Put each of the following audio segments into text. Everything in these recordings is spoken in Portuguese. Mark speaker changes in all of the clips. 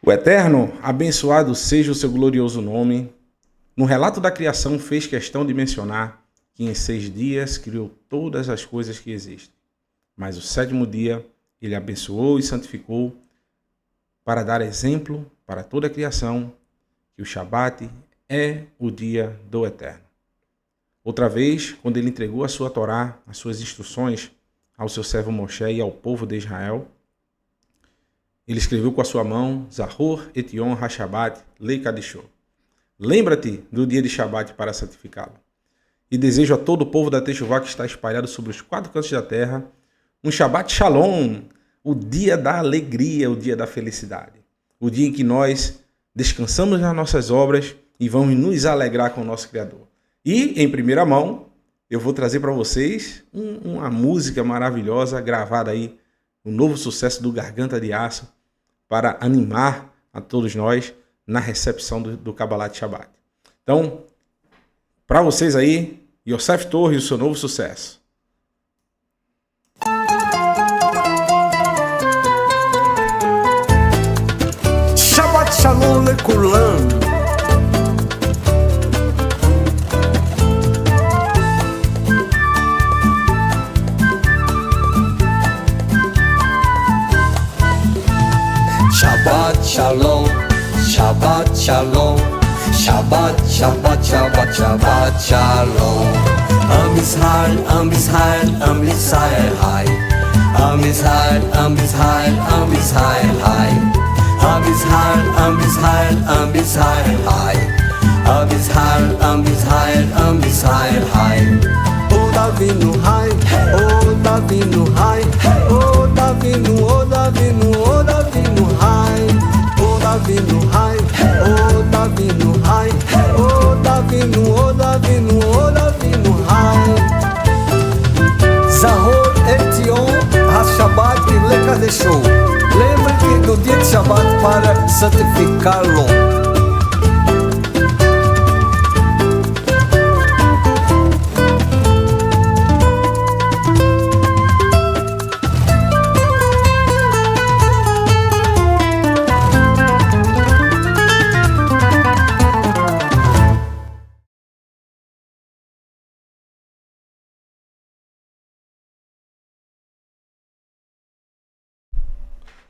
Speaker 1: O Eterno, abençoado seja o seu glorioso nome. No relato da criação fez questão de mencionar que em 6 dias criou todas as coisas que existem. Mas o 7º dia ele abençoou e santificou para dar exemplo para toda a criação que o Shabat é o dia do Eterno. Outra vez, quando ele entregou a sua Torá, as suas instruções ao seu servo Moshe e ao povo de Israel, ele escreveu com a sua mão, Zahor et Yom HaShabbat Leikadishô. Lembra-te do dia de Shabat para santificá-lo. E desejo a todo o povo da Techuvá que está espalhado sobre os 4 cantos da terra, um Shabat Shalom, o dia da alegria, o dia da felicidade. O dia em que nós descansamos nas nossas obras e vamos nos alegrar com o nosso Criador. E, em primeira mão, eu vou trazer para vocês uma música maravilhosa, gravada aí, um novo sucesso do Garganta de Aço, para animar a todos nós na recepção do Kabbalat Shabbat. Então, para vocês aí, Yosef Torres e o seu novo sucesso.
Speaker 2: Shabbat Shalom Lekulam. Shabbat Shalom, Shabbat Shalom, Shabbat, Shabbat, Shabbat, Shabbat Shalom. Am Israel, Am Israel, Am Israel Hai. Am Israel, Am Israel, Am Israel Hai. Am Israel, Am Israel, Am Israel Hai. Am Israel, Am Israel, Am Israel Hai. O Davinu Hai, O Davinu Hai, O Davinu, O Davinu, O Davinu Hai. O Davinu Hai, O Davinu Hai, O Davinu, O Davinu, O Davinu Hai. Zahor et Yom HaShabbat Lekadeshô. Lembre-te do dia de Shabbat para santificá-lo.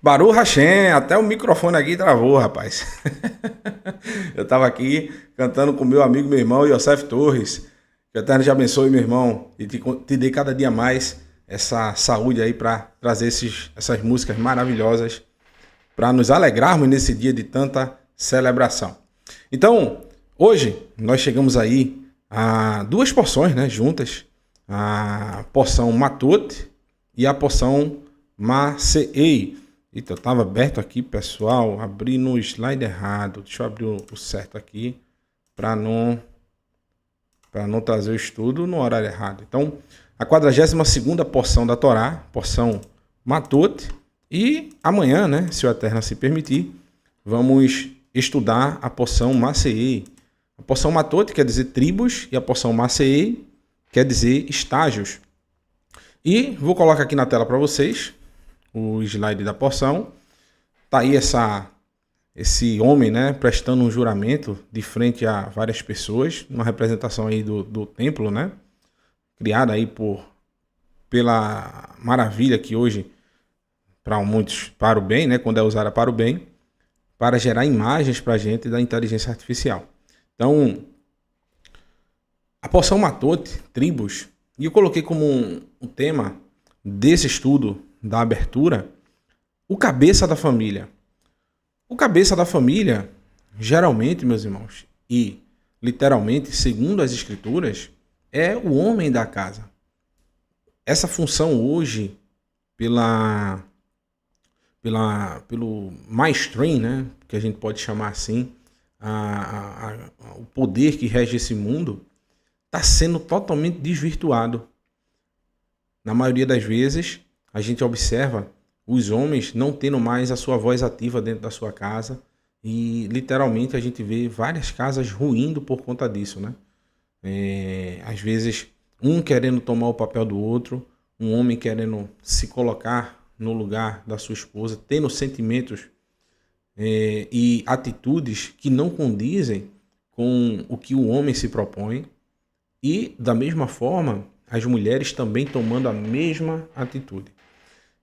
Speaker 1: Baruch Hashem, até o microfone aqui travou, rapaz. Eu estava aqui cantando com meu amigo, meu irmão, Yosef Torres. Que o Eterno te abençoe, meu irmão, e te dê cada dia mais essa saúde aí para trazer essas músicas maravilhosas para nos alegrarmos nesse dia de tanta celebração. Então, hoje nós chegamos aí a 2 porções, né, juntas, a porção Matot e a porção Maseei. Eita, eu estava aberto aqui, pessoal, abri no slide errado. Deixa eu abrir o certo aqui para não trazer o estudo no horário errado. Então, a 42ª porção da Torá, porção Matot, e amanhã, né, se o Eterno se permitir, vamos estudar a porção Maseei. A porção Matot quer dizer tribos e a porção Maseei quer dizer estágios. E vou colocar aqui na tela para vocês o slide da porção. Tá aí esse homem, né, prestando um juramento de frente a várias pessoas, uma representação aí do templo, né, criada aí pela maravilha que hoje para muitos para o bem, né, quando é usada para o bem, para gerar imagens para a gente da inteligência artificial. Então, a porção Matot, tribos, e eu coloquei como um tema desse estudo da abertura, o cabeça da família. O cabeça da família, geralmente, meus irmãos, e literalmente, segundo as escrituras, é o homem da casa. Essa função hoje, pelo mainstream, né, que a gente pode chamar assim, o poder que rege esse mundo, está sendo totalmente desvirtuado. Na maioria das vezes, a gente observa os homens não tendo mais a sua voz ativa dentro da sua casa e literalmente a gente vê várias casas ruindo por conta disso, né? Às vezes um querendo tomar o papel do outro, um homem querendo se colocar no lugar da sua esposa, tendo sentimentos e atitudes que não condizem com o que o homem se propõe, e da mesma forma as mulheres também tomando a mesma atitude.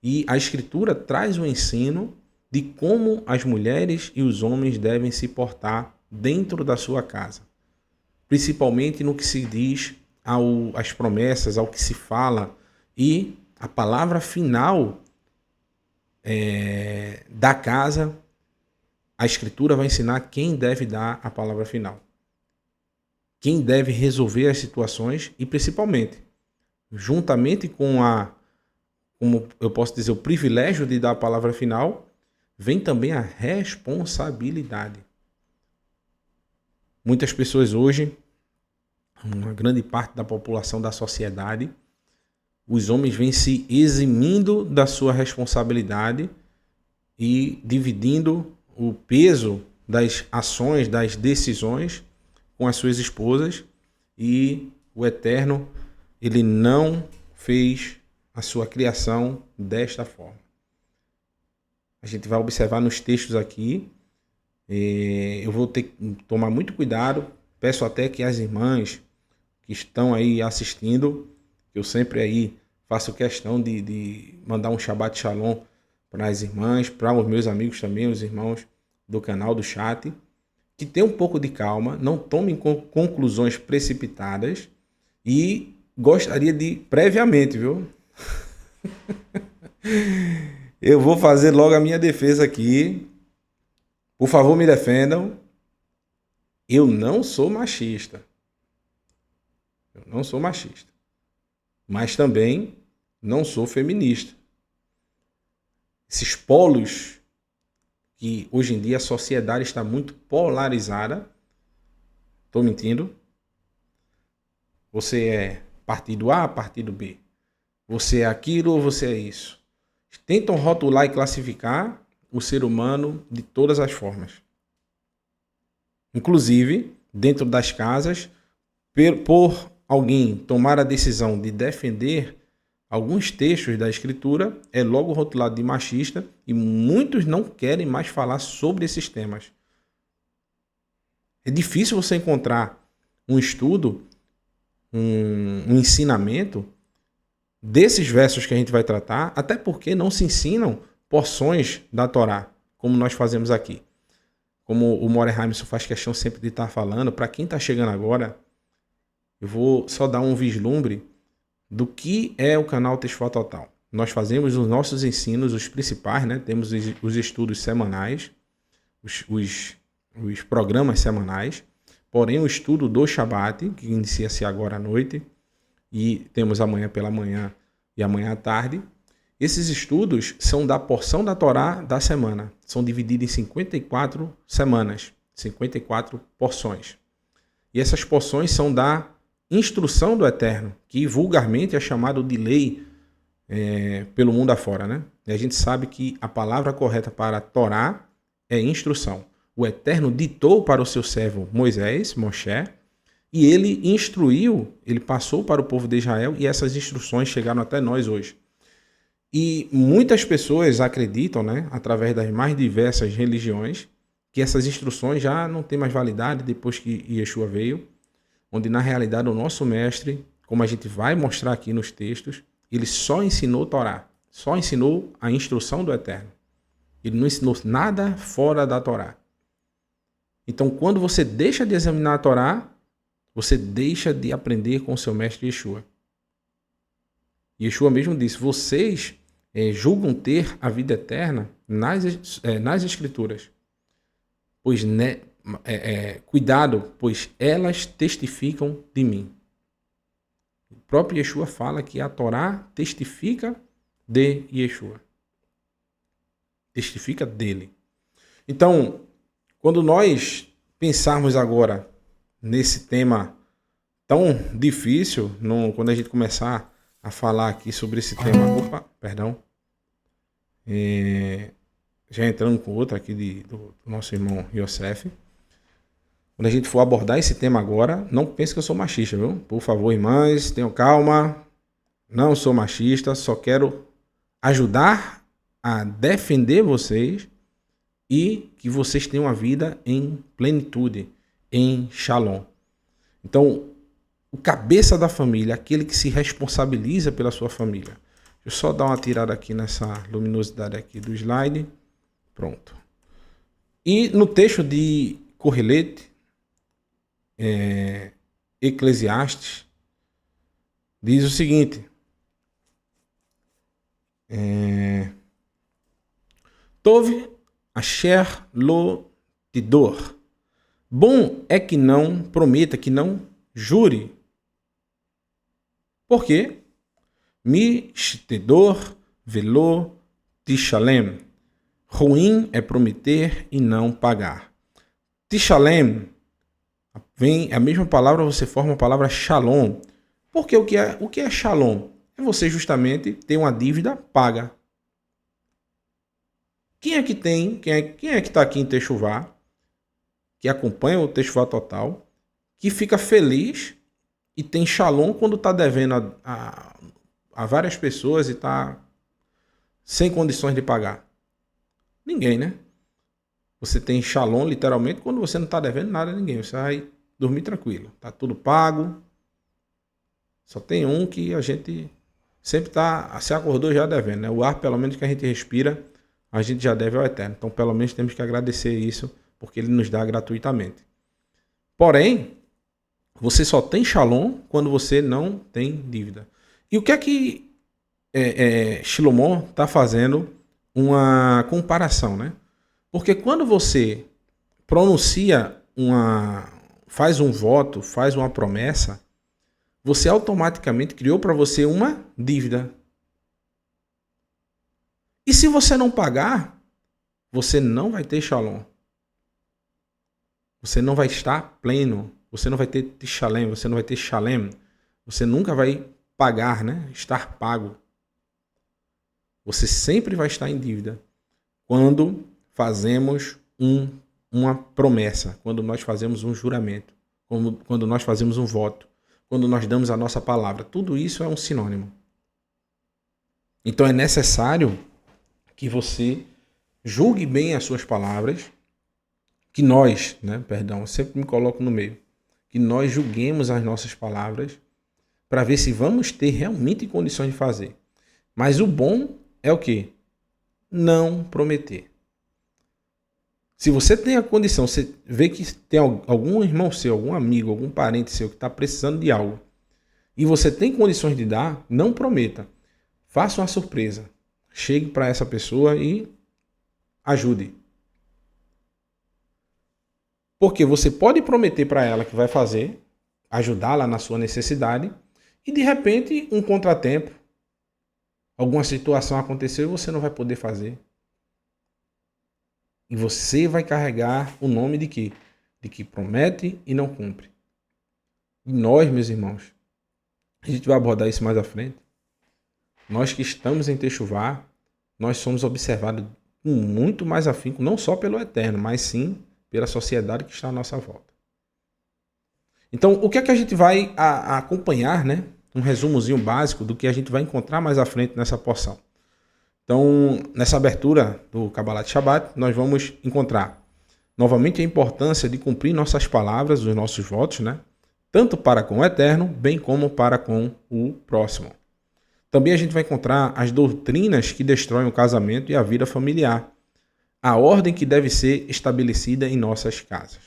Speaker 1: E a Escritura traz o ensino de como as mulheres e os homens devem se portar dentro da sua casa, principalmente no que se diz às promessas, ao que se fala, e a palavra final da casa. A Escritura vai ensinar quem deve dar a palavra final, quem deve resolver as situações e, principalmente, juntamente com como eu posso dizer, o privilégio de dar a palavra final, vem também a responsabilidade. Muitas pessoas hoje, uma grande parte da população da sociedade, os homens vêm se eximindo da sua responsabilidade e dividindo o peso das ações, das decisões com as suas esposas, e o Eterno, ele não fez a sua criação desta forma. A gente vai observar nos textos aqui, eu vou ter que tomar muito cuidado, peço até que as irmãs que estão aí assistindo, eu sempre aí faço questão de mandar um Shabbat Shalom para as irmãs, para os meus amigos também, os irmãos do canal, do chat, que tenham um pouco de calma, não tomem conclusões precipitadas, e gostaria de, previamente, viu? Eu vou fazer logo a minha defesa aqui. Por favor, me defendam. Eu não sou machista. Eu não sou machista. Mas também não sou feminista. Esses polos que hoje em dia a sociedade está muito polarizada. Estou mentindo? Você é partido A, partido B. Você é aquilo ou você é isso. Tentam rotular e classificar o ser humano de todas as formas. Inclusive, dentro das casas, por alguém tomar a decisão de defender alguns textos da Escritura, é logo rotulado de machista, e muitos não querem mais falar sobre esses temas. É difícil você encontrar um estudo, um ensinamento desses versos que a gente vai tratar, até porque não se ensinam porções da Torá, como nós fazemos aqui. Como o More Heimson faz questão sempre de estar falando, para quem está chegando agora, eu vou só dar um vislumbre do que é o canal Teshuvah Total. Nós fazemos os nossos ensinos, os principais, né? Temos os estudos semanais, os programas semanais, porém o estudo do Shabat, que inicia-se agora à noite, e temos amanhã pela manhã e amanhã à tarde. Esses estudos são da porção da Torá da semana. São divididos em 54 semanas, 54 porções. E essas porções são da instrução do Eterno, que vulgarmente é chamado de lei pelo mundo afora, né? E a gente sabe que a palavra correta para Torá é instrução. O Eterno ditou para o seu servo Moisés, Moshe, e ele instruiu, ele passou para o povo de Israel, e essas instruções chegaram até nós hoje. E muitas pessoas acreditam, né, através das mais diversas religiões, que essas instruções já não têm mais validade depois que Yeshua veio, onde na realidade o nosso mestre, como a gente vai mostrar aqui nos textos, ele só ensinou Torá, só ensinou a instrução do Eterno. Ele não ensinou nada fora da Torá. Então, quando você deixa de examinar a Torá, você deixa de aprender com o seu mestre Yeshua. Yeshua mesmo disse, vocês julgam ter a vida eterna nas Escrituras. Pois, cuidado, pois elas testificam de mim. O próprio Yeshua fala que a Torá testifica de Yeshua. Testifica dele. Então, quando nós pensarmos agora nesse tema tão difícil, quando a gente começar a falar aqui sobre esse tema. Opa, perdão. Já entrando com outra aqui do nosso irmão Yosef. Quando a gente for abordar esse tema agora, não pense que eu sou machista, viu? Por favor, irmãs, tenham calma. Não sou machista, só quero ajudar a defender vocês e que vocês tenham uma vida em plenitude, em shalom. Então, o cabeça da família, aquele que se responsabiliza pela sua família. Deixa eu só dar uma tirada aqui nessa luminosidade aqui do slide. Pronto. E no texto de Correlete, Eclesiastes, diz o seguinte: Tove asher lo tidor. Bom é que não prometa, que não jure. Por quê? Mishtedor velo tishalem. Ruim é prometer e não pagar. Tishalem vem a mesma palavra, você forma a palavra shalom. Porque o que é shalom? É você justamente ter uma dívida paga. Quem é que está aqui em Techuvá, que acompanha o Techuvá Total, que fica feliz e tem shalom quando está devendo a várias pessoas e está sem condições de pagar? Ninguém, né? Você tem shalom literalmente quando você não está devendo nada a ninguém. Você vai dormir tranquilo. Está tudo pago. Só tem um que a gente sempre se acordou já devendo, né? O ar, pelo menos, que a gente respira, a gente já deve ao Eterno. Então, pelo menos, temos que agradecer isso, porque Ele nos dá gratuitamente. Porém, você só tem shalom quando você não tem dívida. E o que é que Shlomo está fazendo uma comparação, né? Porque quando você pronuncia faz um voto, faz uma promessa, você automaticamente criou para você uma dívida. E se você não pagar, você não vai ter shalom. Você não vai estar pleno. Você não vai ter tishalem, você não vai ter shalem. Você nunca vai pagar, né? Estar pago. Você sempre vai estar em dívida quando fazemos uma promessa, quando nós fazemos um juramento, quando nós fazemos um voto, quando nós damos a nossa palavra. Tudo isso é um sinônimo. Então é necessário que você julgue bem as suas palavras, que nós, eu sempre me coloco no meio, que nós julguemos as nossas palavras para ver se vamos ter realmente condições de fazer. Mas o bom é o quê? Não prometer. Se você tem a condição, você vê que tem algum irmão seu, algum amigo, algum parente seu que está precisando de algo e você tem condições de dar, não prometa. Faça uma surpresa. Chegue para essa pessoa e ajude. Porque você pode prometer para ela que vai fazer, ajudá-la na sua necessidade e de repente um contratempo, alguma situação aconteceu e você não vai poder fazer. E você vai carregar o nome de quê? De que promete e não cumpre. E nós, meus irmãos, a gente vai abordar isso mais à frente. Nós que estamos em Techuvá, nós somos observados com muito mais afinco, não só pelo Eterno, mas sim pela sociedade que está à nossa volta. Então, o que é que a gente vai acompanhar, né? Um resumozinho básico do que a gente vai encontrar mais à frente nessa porção. Então, nessa abertura do Kabbalat Shabbat, nós vamos encontrar novamente a importância de cumprir nossas palavras, os nossos votos, né? Tanto para com o Eterno, bem como para com o próximo. Também a gente vai encontrar as doutrinas que destroem o casamento e a vida familiar, a ordem que deve ser estabelecida em nossas casas.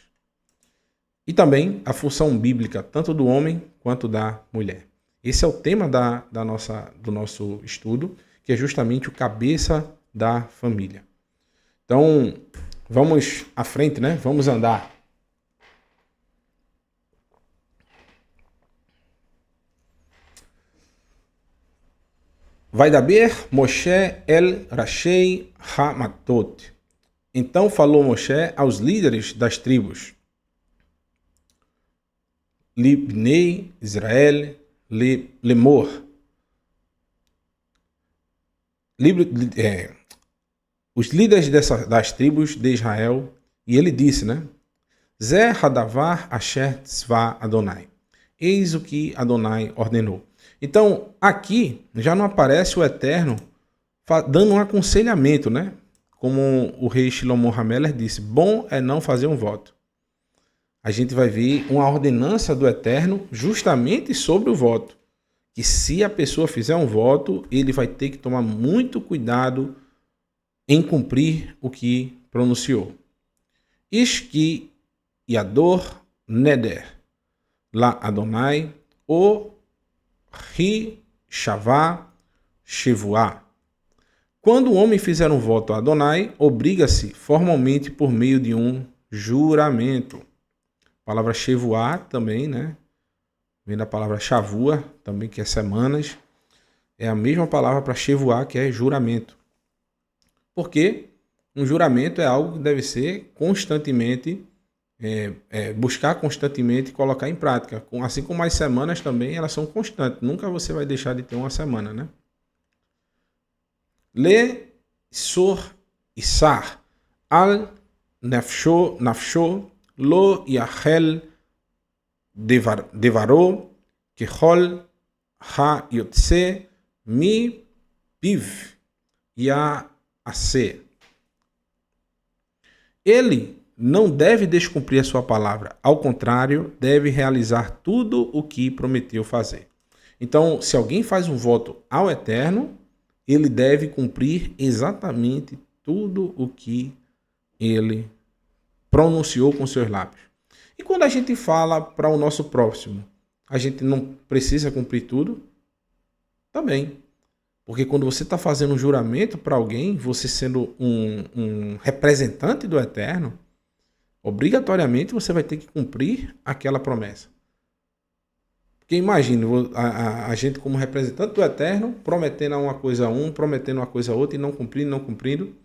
Speaker 1: E também a função bíblica, tanto do homem quanto da mulher. Esse é o tema do nosso estudo, que é justamente o cabeça da família. Então, vamos à frente, né? Vamos andar. Vaidaber Moshe el Rashei Hamatot. Então falou Moshe aos líderes das tribos. Libnei Israel Lemor. os líderes das tribos de Israel, e ele disse, né? Zé Hadavar Asher Tzva Adonai. Eis o que Adonai ordenou. Então, aqui já não aparece o Eterno dando um aconselhamento, né? Como o rei Shlomo HaMelech disse, bom é não fazer um voto. A gente vai ver uma ordenança do Eterno justamente sobre o voto. Que se a pessoa fizer um voto, ele vai ter que tomar muito cuidado em cumprir o que pronunciou. Ishki Yador Neder, La Adonai, O Ri Shavá Shevuá. Quando o homem fizer um voto a Adonai, obriga-se formalmente por meio de um juramento. A palavra Shevuá também, né? Vem da palavra Shavua, também que é semanas. É a mesma palavra para Shevuá, que é juramento. Porque um juramento é algo que deve ser constantemente, buscar constantemente e colocar em prática. Assim como as semanas também, elas são constantes. Nunca você vai deixar de ter uma semana, né? Le Sor Isar Al Nafsho Lo Yachel Devaro Kechol Ha Yotse Mi Piv Yaase. Ele não deve descumprir a sua palavra, ao contrário, deve realizar tudo o que prometeu fazer. Então, se alguém faz um voto ao Eterno, ele deve cumprir exatamente tudo o que ele pronunciou com seus lábios. E quando a gente fala para o nosso próximo, a gente não precisa cumprir tudo? Também. Porque quando você está fazendo um juramento para alguém, você sendo um representante do Eterno, obrigatoriamente você vai ter que cumprir aquela promessa. Porque imagine a gente como representante do Eterno, prometendo uma coisa a um, prometendo uma coisa a outra e não cumprindo.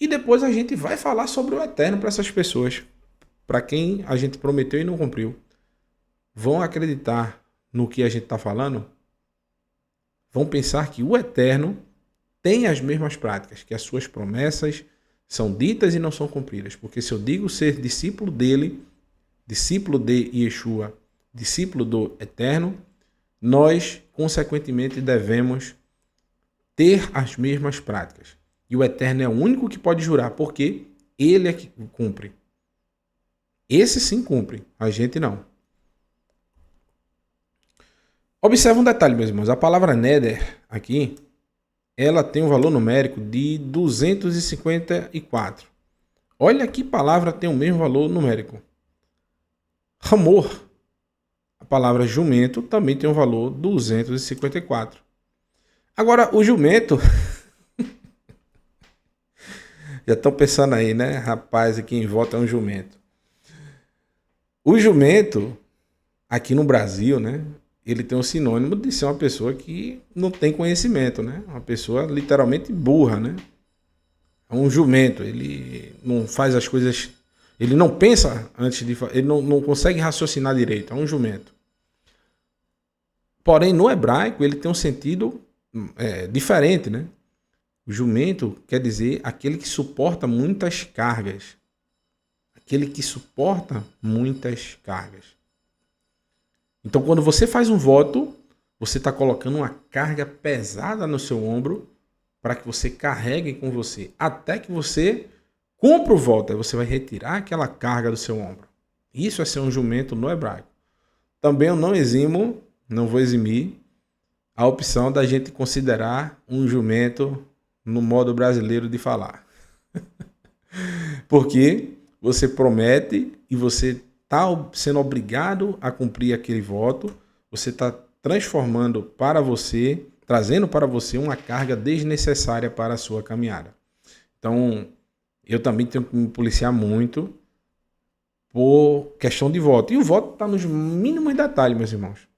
Speaker 1: E depois a gente vai falar sobre o Eterno para essas pessoas. Para quem a gente prometeu e não cumpriu. Vão acreditar no que a gente está falando? Vão pensar que o Eterno tem as mesmas práticas, que as suas promessas são ditas e não são cumpridas. Porque se eu digo ser discípulo dele, discípulo de Yeshua, discípulo do Eterno, nós, consequentemente, devemos ter as mesmas práticas. E o Eterno é o único que pode jurar, porque ele é que cumpre. Esse sim cumpre, a gente não. Observe um detalhe, meus irmãos. A palavra Neder aqui, ela tem um valor numérico de 254. Olha que palavra tem o mesmo valor numérico. Ramor, a palavra jumento, também tem um valor 254. Agora, o jumento... Já estão pensando aí, né? Rapaz, aqui em volta é um jumento. O jumento, aqui no Brasil, né? Ele tem um sinônimo de ser uma pessoa que não tem conhecimento, né? Uma pessoa literalmente burra, né? É um jumento, ele não faz as coisas... Ele não pensa antes de... Ele não consegue raciocinar direito, é um jumento. Porém, no hebraico, ele tem um sentido diferente, né? O jumento quer dizer aquele que suporta muitas cargas. Aquele que suporta muitas cargas. Então, quando você faz um voto, você está colocando uma carga pesada no seu ombro para que você carregue com você, até que você cumpra o voto. Aí você vai retirar aquela carga do seu ombro. Isso é ser um jumento no hebraico. Também eu não vou eximir a opção da gente considerar um jumento no modo brasileiro de falar. Porque você promete e você está sendo obrigado a cumprir aquele voto, você está transformando para você, trazendo para você uma carga desnecessária para a sua caminhada. Então, eu também tenho que me policiar muito por questão de voto. E o voto está nos mínimos detalhes, meus irmãos.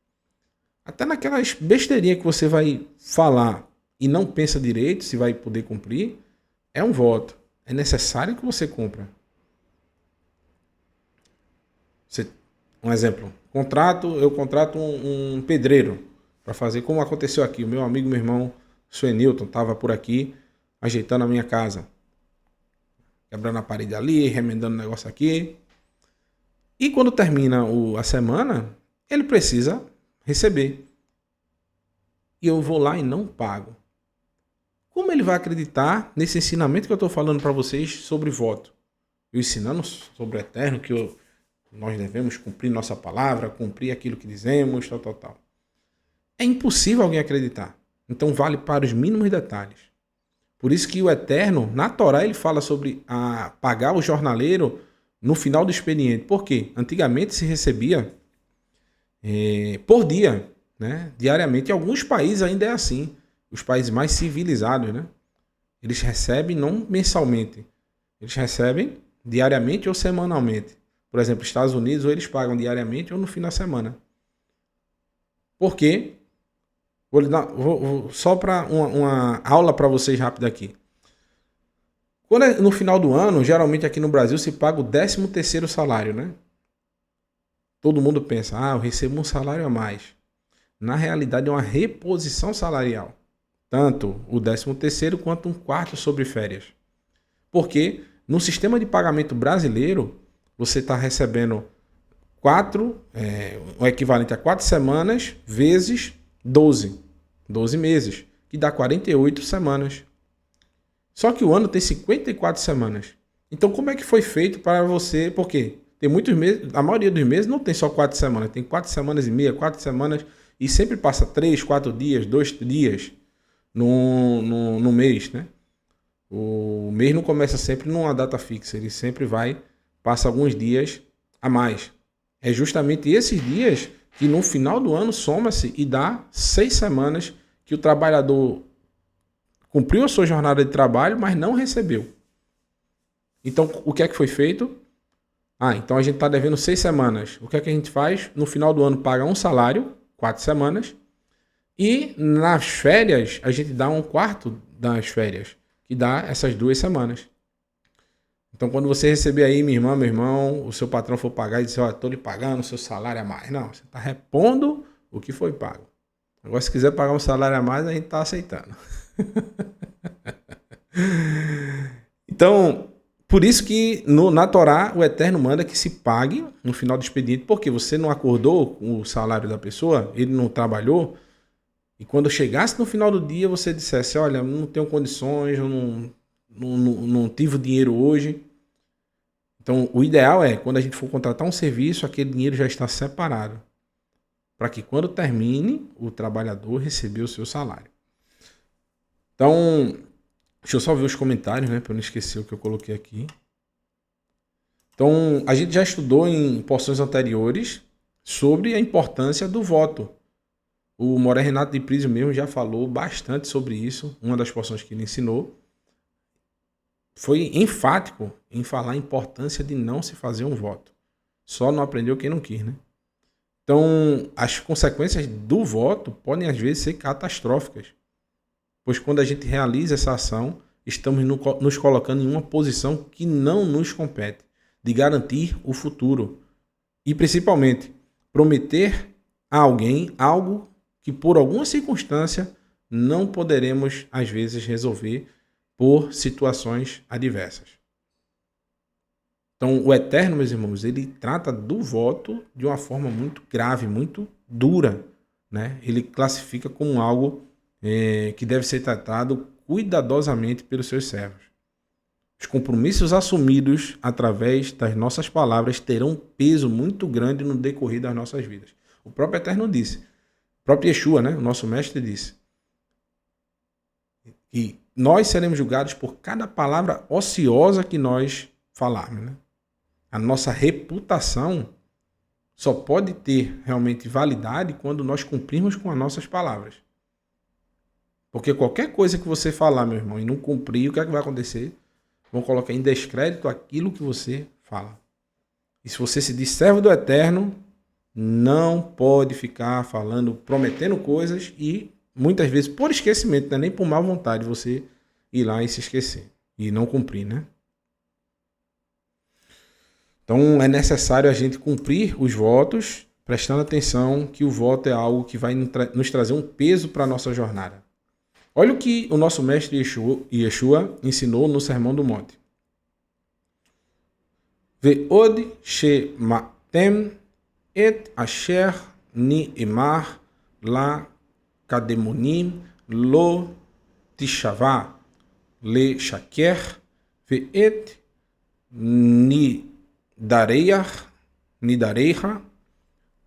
Speaker 1: Até naquelas besteirinhas que você vai falar e não pensa direito se vai poder cumprir, é um voto. É necessário que você cumpra. Um exemplo, eu contrato um pedreiro para fazer como aconteceu aqui. O meu amigo, meu irmão, Suenilton estava por aqui ajeitando a minha casa. Quebrando a parede ali, remendando o negócio aqui. E quando termina a semana, ele precisa receber. E eu vou lá e não pago. Como ele vai acreditar nesse ensinamento que eu estou falando para vocês sobre voto? Eu ensinando sobre o eterno, que nós devemos cumprir nossa palavra, cumprir aquilo que dizemos, tal. É impossível alguém acreditar. Então vale para os mínimos detalhes. Por isso que o eterno, na Torá, ele fala sobre pagar o jornaleiro no final do expediente. Por quê? Antigamente se recebia por dia, né? Diariamente. Em alguns países ainda é assim. Os países mais civilizados, né? Eles recebem não mensalmente. Eles recebem diariamente ou semanalmente. Por exemplo, Estados Unidos, ou eles pagam diariamente ou no fim da semana. Por quê? Só para uma aula para vocês rápida aqui. Quando é no final do ano, geralmente aqui no Brasil se paga o 13º salário, né? Todo mundo pensa, eu recebo um salário a mais. Na realidade é uma reposição salarial. Tanto o 13º quanto um quarto sobre férias. Porque no sistema de pagamento brasileiro, você está recebendo o equivalente a 4 semanas vezes 12 meses, que dá 48 semanas. Só que o ano tem 54 semanas. Então como é que foi feito para você? Porque tem muitos meses, a maioria dos meses não tem só 4 semanas, tem 4 semanas e meia, 4 semanas, e sempre passa 3, 4 dias, 2 dias no mês, né? O mês não começa sempre numa data fixa, ele sempre passa alguns dias a mais. É justamente esses dias que no final do ano soma-se e dá 6 semanas que o trabalhador cumpriu a sua jornada de trabalho, mas não recebeu. Então, o que é que foi feito? Então a gente está devendo 6 semanas. O que é que a gente faz? No final do ano paga um salário, 4 semanas, e nas férias a gente dá um quarto das férias, que dá essas 2 semanas. Então, quando você receber aí, minha irmã, meu irmão, o seu patrão for pagar e dizer, estou lhe pagando o seu salário a mais. Não, você está repondo o que foi pago. Agora, se quiser pagar um salário a mais, a gente está aceitando. Então, por isso que na Torá, o Eterno manda que se pague no final do expediente, porque você não acordou com o salário da pessoa, ele não trabalhou, e quando chegasse no final do dia, você dissesse, olha, não tenho condições, eu não tive dinheiro hoje. Então, o ideal é, quando a gente for contratar um serviço, aquele dinheiro já está separado, para que quando termine, o trabalhador receber o seu salário. Então, deixa eu só ver os comentários, né, para eu não esquecer o que eu coloquei aqui. Então, a gente já estudou em porções anteriores sobre a importância do voto. O Moré Renato de Prísio mesmo já falou bastante sobre isso, uma das porções que ele ensinou. Foi enfático em falar a importância de não se fazer um voto. Só não aprendeu quem não quis, né? Então, as consequências do voto podem às vezes ser catastróficas. Pois quando a gente realiza essa ação, estamos nos colocando em uma posição que não nos compete, de garantir o futuro. E principalmente, prometer a alguém algo que por alguma circunstância não poderemos às vezes resolver por situações adversas. Então, o Eterno, meus irmãos, ele trata do voto de uma forma muito grave, muito dura, né? Ele classifica como algo que deve ser tratado cuidadosamente pelos seus servos. Os compromissos assumidos através das nossas palavras terão um peso muito grande no decorrer das nossas vidas. O próprio Eterno disse, o próprio Yeshua, né? O nosso mestre disse, que nós seremos julgados por cada palavra ociosa que nós falarmos, né? A nossa reputação só pode ter realmente validade quando nós cumprirmos com as nossas palavras. Porque qualquer coisa que você falar, meu irmão, e não cumprir, o que é que vai acontecer? Vão colocar em descrédito aquilo que você fala. E se você se diz servo do Eterno, não pode ficar falando, prometendo coisas e muitas vezes por esquecimento, não é nem por má vontade você ir lá e se esquecer e não cumprir, né? Então é necessário a gente cumprir os votos, prestando atenção que o voto é algo que vai nos trazer um peso para a nossa jornada. Olha o que o nosso mestre Yeshua ensinou no Sermão do Monte. Ve'od shematem et asher ni'emar la kademonim lo tishava le shaker ve'et nidareia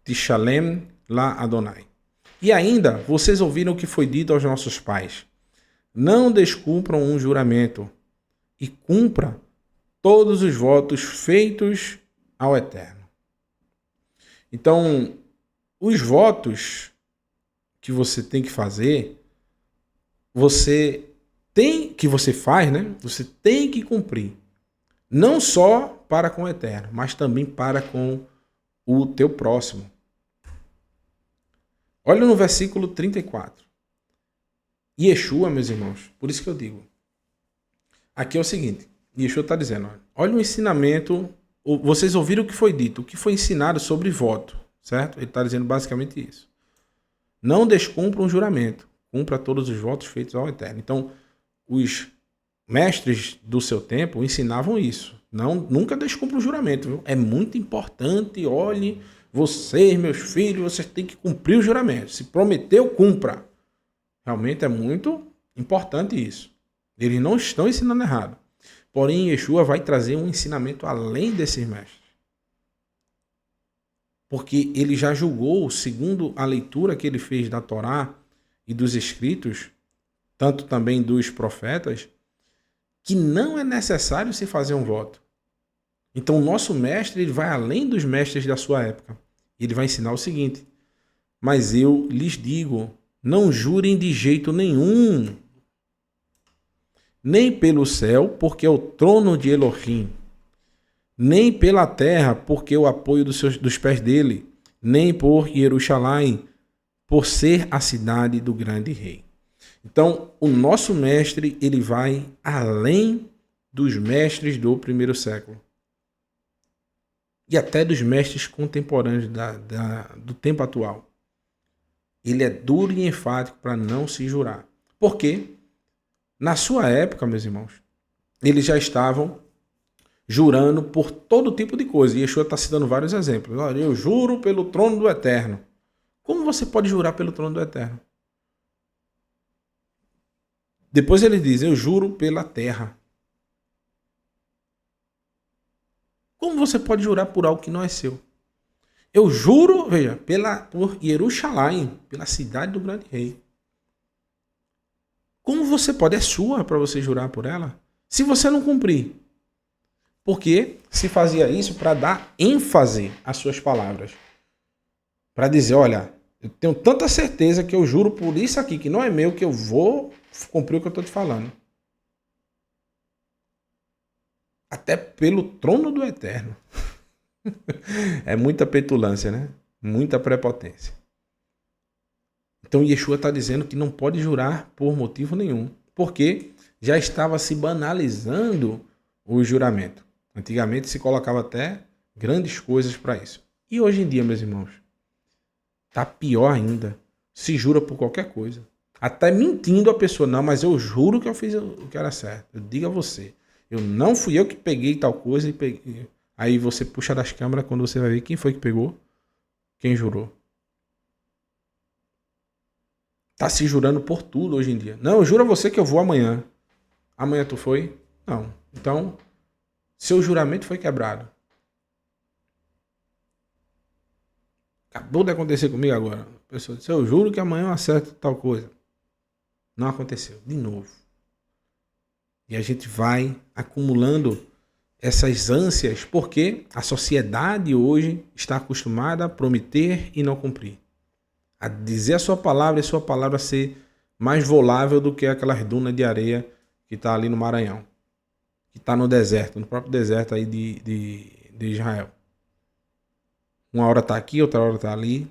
Speaker 1: tishalem la Adonai. E ainda, vocês ouviram o que foi dito aos nossos pais. Não descumpram um juramento e cumpra todos os votos feitos ao Eterno. Então, os votos que você tem que fazer, você faz, né? Você tem que cumprir. Não só para com o Eterno, mas também para com o teu próximo. Olha no versículo 34. Yeshua, meus irmãos, por isso que eu digo. Aqui é o seguinte, Yeshua está dizendo, olha o ensinamento, vocês ouviram o que foi dito, o que foi ensinado sobre voto, certo? Ele está dizendo basicamente isso. Não descumpra um juramento, cumpra todos os votos feitos ao Eterno. Então, os mestres do seu tempo ensinavam isso. Nunca descumpra um juramento, viu? É muito importante, olhe, vocês, meus filhos, vocês têm que cumprir o juramento. Se prometeu, cumpra. Realmente é muito importante isso. Eles não estão ensinando errado. Porém, Yeshua vai trazer um ensinamento além desses mestres. Porque ele já julgou, segundo a leitura que ele fez da Torá e dos escritos, tanto também dos profetas, que não é necessário se fazer um voto. Então, o nosso mestre ele vai além dos mestres da sua época. Ele vai ensinar o seguinte: mas eu lhes digo, não jurem de jeito nenhum, nem pelo céu, porque é o trono de Elohim, nem pela terra, porque é o apoio dos pés dele, nem por Jerusalém, por ser a cidade do grande rei. Então, o nosso mestre ele vai além dos mestres do primeiro século. E até dos mestres contemporâneos do tempo atual. Ele é duro e enfático para não se jurar. Por quê? Na sua época, meus irmãos, eles já estavam jurando por todo tipo de coisa. E Yeshua está citando vários exemplos. Olha, eu juro pelo trono do Eterno. Como você pode jurar pelo trono do Eterno? Depois ele diz, eu juro pela terra. Como você pode jurar por algo que não é seu? Eu juro, veja, por Jerusalém, pela cidade do grande rei. Como você pode? É sua para você jurar por ela? Se você não cumprir. Porque se fazia isso para dar ênfase às suas palavras. Para dizer, olha, eu tenho tanta certeza que eu juro por isso aqui, que não é meu, que eu vou cumprir o que eu estou te falando. Até pelo trono do Eterno. É muita petulância, né? Muita prepotência. Então Yeshua está dizendo que não pode jurar por motivo nenhum. Porque já estava se banalizando o juramento. Antigamente se colocava até grandes coisas para isso. E hoje em dia, meus irmãos, está pior ainda. Se jura por qualquer coisa. Até mentindo a pessoa. Não, mas eu juro que eu fiz o que era certo. Eu digo a você. Não fui eu que peguei tal coisa e peguei. Aí você puxa das câmeras quando você vai ver quem foi que pegou, quem jurou. Tá se jurando por tudo hoje em dia. Não, eu juro a você que eu vou amanhã. Amanhã tu foi? Não. Então, seu juramento foi quebrado. Acabou de acontecer comigo agora. A pessoa disse, eu juro que amanhã eu acerto tal coisa. Não aconteceu. De novo. E a gente vai acumulando essas ânsias, porque a sociedade hoje está acostumada a prometer e não cumprir. A dizer a sua palavra e a sua palavra ser mais volável do que aquelas dunas de areia que está ali no Maranhão. Que está no deserto, no próprio deserto aí de Israel. Uma hora está aqui, outra hora está ali.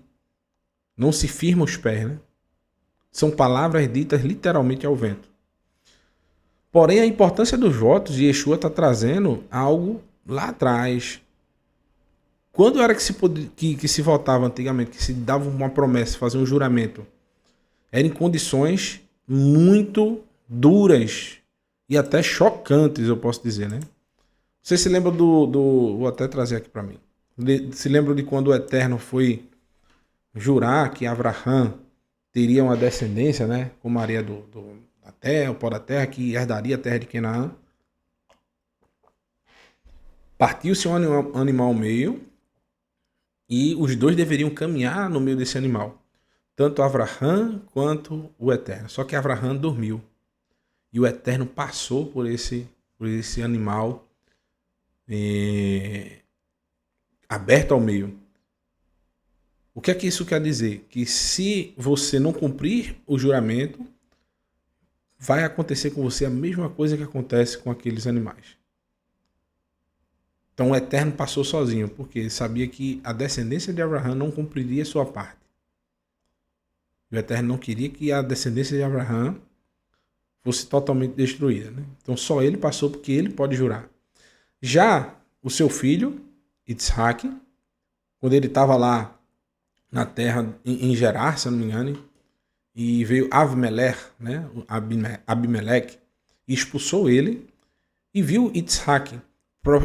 Speaker 1: Não se firma os pés, né? São palavras ditas literalmente ao vento. Porém, a importância dos votos, e Yeshua está trazendo algo lá atrás. Quando era que se votava antigamente, que se dava uma promessa, fazia um juramento? Era em condições muito duras e até chocantes, eu posso dizer, né? Você se lembra vou até trazer aqui para mim. Se lembra de quando o Eterno foi jurar que Abraão teria uma descendência, né? Com Maria da terra, o pó da terra, que herdaria a terra de Canaã. Partiu-se um animal ao meio e os dois deveriam caminhar no meio desse animal. Tanto Abraão quanto o Eterno. Só que Abraão dormiu. E o Eterno passou por esse animal aberto ao meio. O que é que isso quer dizer? Que se você não cumprir o juramento, vai acontecer com você a mesma coisa que acontece com aqueles animais. Então o Eterno passou sozinho, porque sabia que a descendência de Abraão não cumpriria sua parte. O Eterno não queria que a descendência de Abraão fosse totalmente destruída, né? Então só ele passou porque ele pode jurar. Já o seu filho, Isaac, quando ele estava lá na terra em Gerar, se eu não me engano, e veio Abimelech, né? Abimeleque, e expulsou ele, e viu Isaac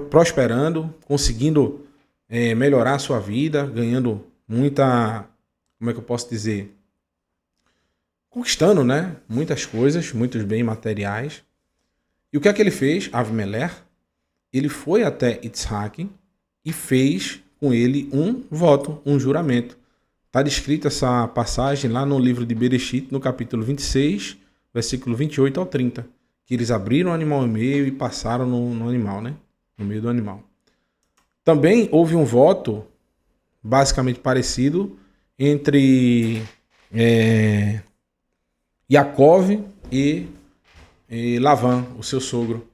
Speaker 1: prosperando, conseguindo melhorar a sua vida, ganhando muita, como é que eu posso dizer, conquistando, né, muitas coisas, muitos bens materiais. E o que é que ele fez? Abimelech, ele foi até Isaac e fez com ele um voto, um juramento. Está descrita essa passagem lá no livro de Bereshit, no capítulo 26, versículo 28 ao 30, que eles abriram o animal em meio e passaram no animal, né? No meio do animal. Também houve um voto basicamente parecido entre Jacov e Lavã, o seu sogro.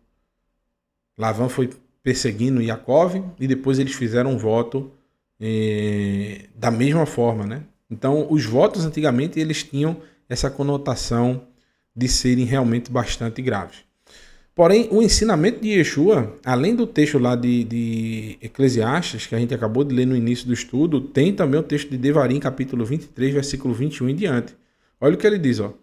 Speaker 1: Lavã foi perseguindo Jacov e depois eles fizeram um voto da mesma forma, né? Então, os votos antigamente eles tinham essa conotação de serem realmente bastante graves. Porém, o ensinamento de Yeshua, além do texto lá de Eclesiastes, que a gente acabou de ler no início do estudo, tem também o texto de Devarim, capítulo 23, versículo 21 em diante. Olha o que ele diz, ó.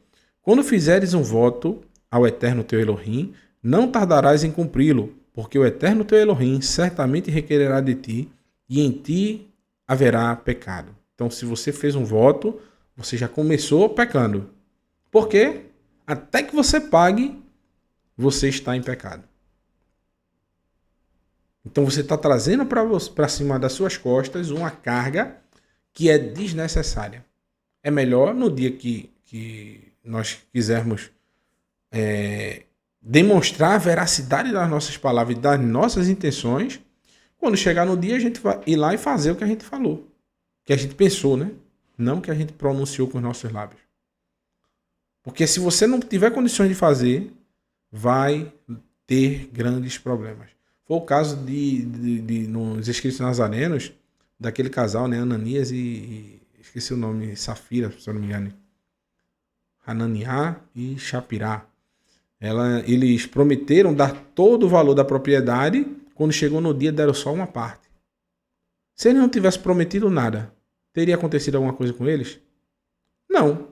Speaker 1: Quando fizeres um voto ao Eterno teu Elohim, não tardarás em cumpri-lo, porque o Eterno teu Elohim certamente requererá de ti, e em ti haverá pecado. Então, se você fez um voto, você já começou pecando. Por quê? Até que você pague, você está em pecado. Então, você está trazendo para cima das suas costas uma carga que é desnecessária. É melhor no dia que nós quisermos demonstrar a veracidade das nossas palavras e das nossas intenções. Quando chegar no dia, a gente vai ir lá e fazer o que a gente falou. Que a gente pensou, né? Não que a gente pronunciou com os nossos lábios. Porque se você não tiver condições de fazer, vai ter grandes problemas. Foi o caso nos escritos nazarenos, daquele casal, né? Ananias e esqueci o nome, Safira, se eu não me engano. Hananiah e Shapirá. Eles prometeram dar todo o valor da propriedade. Quando chegou no dia, deram só uma parte. Se ele não tivesse prometido nada, teria acontecido alguma coisa com eles? Não.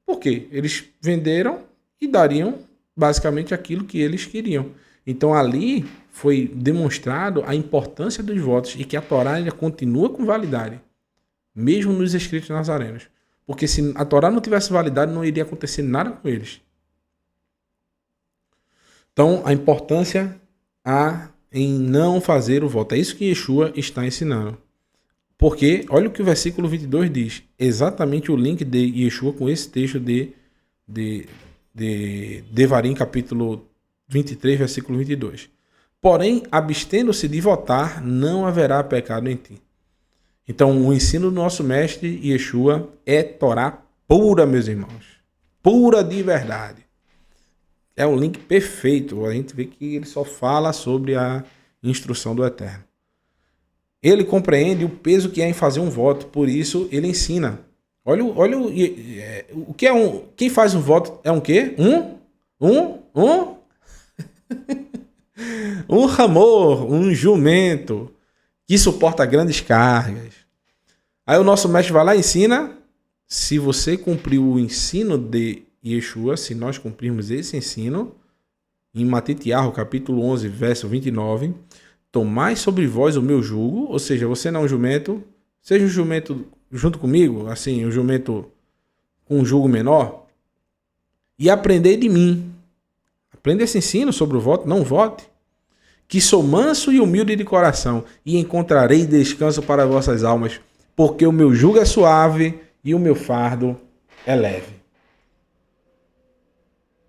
Speaker 1: Por quê? Eles venderam e dariam basicamente aquilo que eles queriam. Então ali foi demonstrado a importância dos votos e que a Torá ainda continua com validade, mesmo nos escritos nazarenos. Porque se a Torá não tivesse validade, não iria acontecer nada com eles. Então, a importância em não fazer o voto. É isso que Yeshua está ensinando. Porque, olha o que o versículo 22 diz. Exatamente o link de Yeshua com esse texto de Devarim, capítulo 23, versículo 22. Porém, abstendo-se de votar, não haverá pecado em ti. Então, o ensino do nosso mestre Yeshua é Torá pura, meus irmãos. Pura de verdade. É um link perfeito. A gente vê que ele só fala sobre a instrução do Eterno. Ele compreende o peso que é em fazer um voto, por isso ele ensina. Olha o que é quem faz um voto é um quê? Um ramor, um jumento que suporta grandes cargas. Aí o nosso mestre vai lá e ensina. Se você cumprir o ensino de Yeshua, se nós cumprirmos esse ensino, em Matitiarro, capítulo 11, verso 29, tomai sobre vós o meu jugo, ou seja, você não é um jumento, seja um jumento junto comigo, assim, um jumento com um jugo menor, e aprendei de mim. Aprenda esse ensino sobre o voto, não vote. Que sou manso e humilde de coração, e encontrarei descanso para vossas almas, porque o meu jugo é suave e o meu fardo é leve.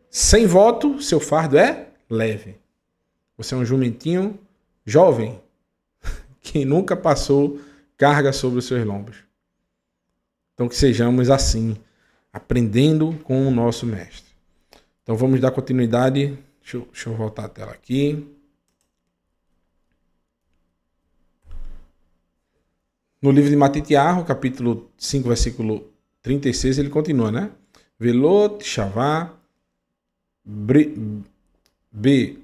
Speaker 1: Sem voto, seu fardo é leve. Você é um jumentinho jovem, que nunca passou carga sobre os seus lombos. Então que sejamos assim, aprendendo com o nosso mestre. Então vamos dar continuidade. Deixa eu voltar a tela aqui. No livro de Matitiarro, capítulo 5, versículo 36, ele continua, né? Velot shavá be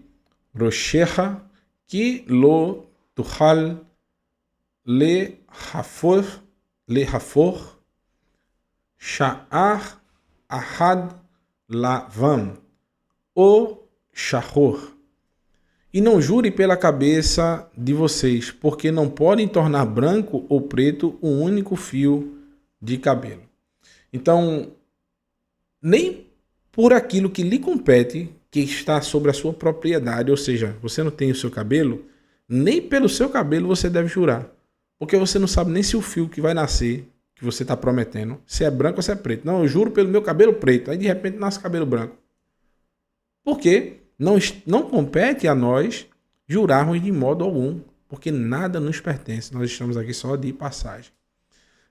Speaker 1: rochecha ki lo tuchal le hafor sha'ar ahad lavam o shahor. E não jure pela cabeça de vocês, porque não podem tornar branco ou preto um único fio de cabelo. Então, nem por aquilo que lhe compete, que está sobre a sua propriedade, ou seja, você não tem o seu cabelo, nem pelo seu cabelo você deve jurar. Porque você não sabe nem se o fio que vai nascer, que você está prometendo, se é branco ou se é preto. Não, eu juro pelo meu cabelo preto. Aí de repente nasce cabelo branco. Por quê? Não compete a nós jurarmos de modo algum, porque nada nos pertence. Nós estamos aqui só de passagem.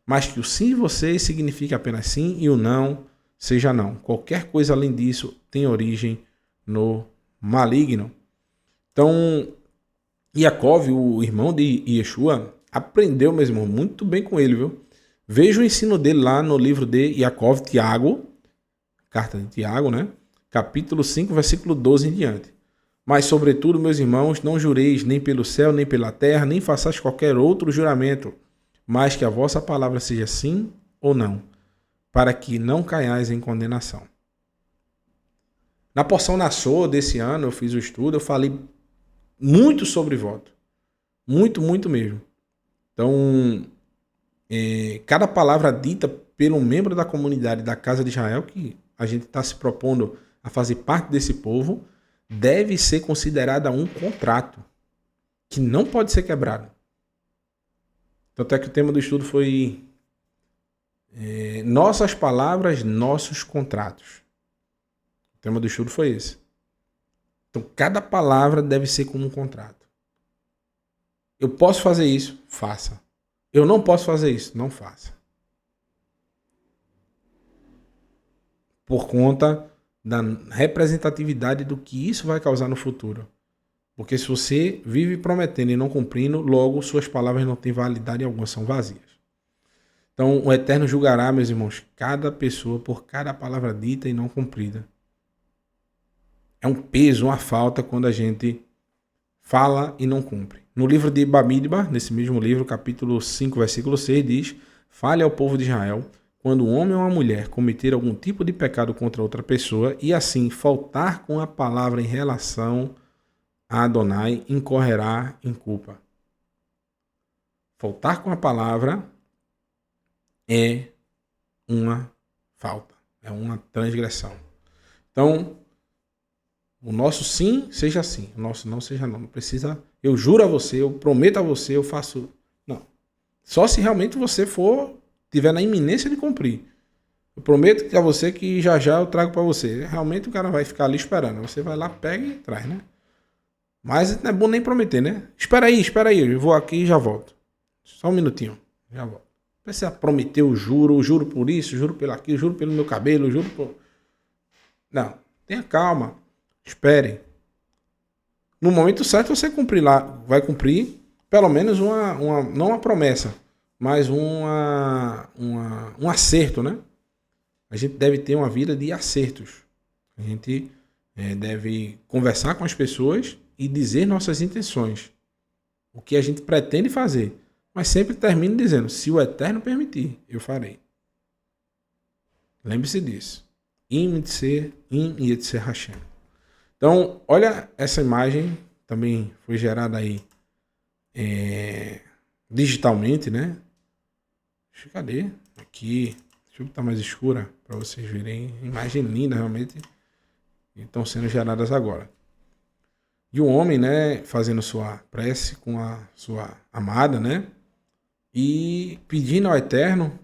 Speaker 1: Mas que o sim de vocês significa apenas sim e o não seja não. Qualquer coisa além disso tem origem no maligno. Então, Yaakov, o irmão de Yeshua, aprendeu, meu irmão, muito bem com ele, viu? Veja o ensino dele lá no livro de Yaakov, Tiago, carta de Tiago, né? Capítulo 5, versículo 12 em diante. Mas, sobretudo, meus irmãos, não jureis nem pelo céu, nem pela terra, nem façais qualquer outro juramento, mas que a vossa palavra seja sim ou não, para que não caiais em condenação. Na porção Nassau desse ano, eu fiz o estudo, eu falei muito sobre voto. Muito, muito mesmo. Então, cada palavra dita pelo membro da comunidade da Casa de Israel, que a gente está se propondo a fazer parte desse povo, deve ser considerada um contrato que não pode ser quebrado. Tanto é que o tema do estudo foi nossas palavras, nossos contratos. O tema do estudo foi esse. Então, cada palavra deve ser como um contrato. Eu posso fazer isso? Faça. Eu não posso fazer isso? Não faça. Por conta da representatividade do que isso vai causar no futuro. Porque se você vive prometendo e não cumprindo, logo suas palavras não têm validade alguma, são vazias. Então o Eterno julgará, meus irmãos, cada pessoa por cada palavra dita e não cumprida. É um peso, uma falta quando a gente fala e não cumpre. No livro de Bamidbar, nesse mesmo livro, capítulo 5, versículo 6, diz: fale ao povo de Israel quando um homem ou uma mulher cometer algum tipo de pecado contra outra pessoa e assim faltar com a palavra em relação a Adonai, incorrerá em culpa. Faltar com a palavra é uma falta, é uma transgressão. Então, o nosso sim seja sim, o nosso não seja não. Não precisa, eu juro a você, eu prometo a você, eu faço. Não. Só se realmente você tiver na iminência de cumprir. Eu prometo a você que já eu trago para você. Realmente o cara vai ficar ali esperando. Você vai lá, pega e traz, né? Mas não é bom nem prometer, né? Espera aí, eu vou aqui e já volto. Só um minutinho, já volto. Não precisa prometer o juro por isso, juro pelo aquilo, juro pelo meu cabelo, juro por... Não, tenha calma, espere. No momento certo você vai cumprir pelo menos não uma promessa, mas um acerto, né? A gente deve ter uma vida de acertos. A gente deve conversar com as pessoas e dizer nossas intenções. O que a gente pretende fazer. Mas sempre termino dizendo, se o Eterno permitir, eu farei. Lembre-se disso. Im Yetzer Hashem. Então, olha essa imagem, também foi gerada aí digitalmente, né? Cadê? Aqui. Deixa eu botar mais escura para vocês verem. Imagem linda, realmente. E estão sendo geradas agora. E o homem, né, fazendo sua prece com a sua amada, né? E pedindo ao Eterno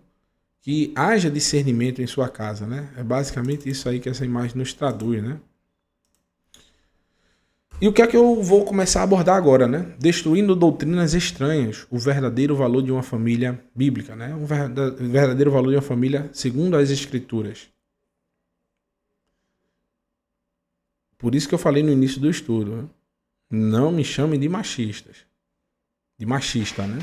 Speaker 1: que haja discernimento em sua casa, né? É basicamente isso aí que essa imagem nos traduz, né? E o que é que eu vou começar a abordar agora, né? Destruindo doutrinas estranhas, o verdadeiro valor de uma família bíblica, né? O verdadeiro valor de uma família segundo as Escrituras. Por isso que eu falei no início do estudo, né? Não me chamem de machistas. De machista, né?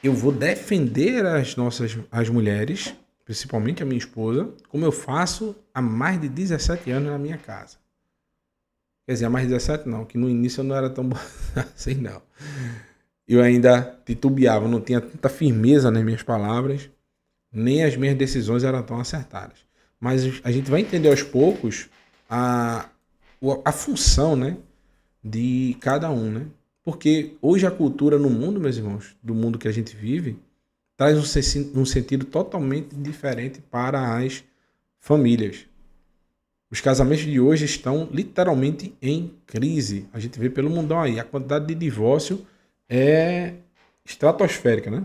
Speaker 1: Eu vou defender as mulheres, principalmente a minha esposa, como eu faço há mais de 17 anos na minha casa. Quer dizer, há mais de 17 não, que no início eu não era tão bom assim não. Eu ainda titubeava, não tinha tanta firmeza nas minhas palavras, nem as minhas decisões eram tão acertadas. Mas a gente vai entender aos poucos a função, né, de cada um, né? Porque hoje a cultura no mundo, meus irmãos, do mundo que a gente vive, traz um sentido totalmente diferente para as famílias. Os casamentos de hoje estão literalmente em crise. A gente vê pelo mundão aí. A quantidade de divórcio é estratosférica, né?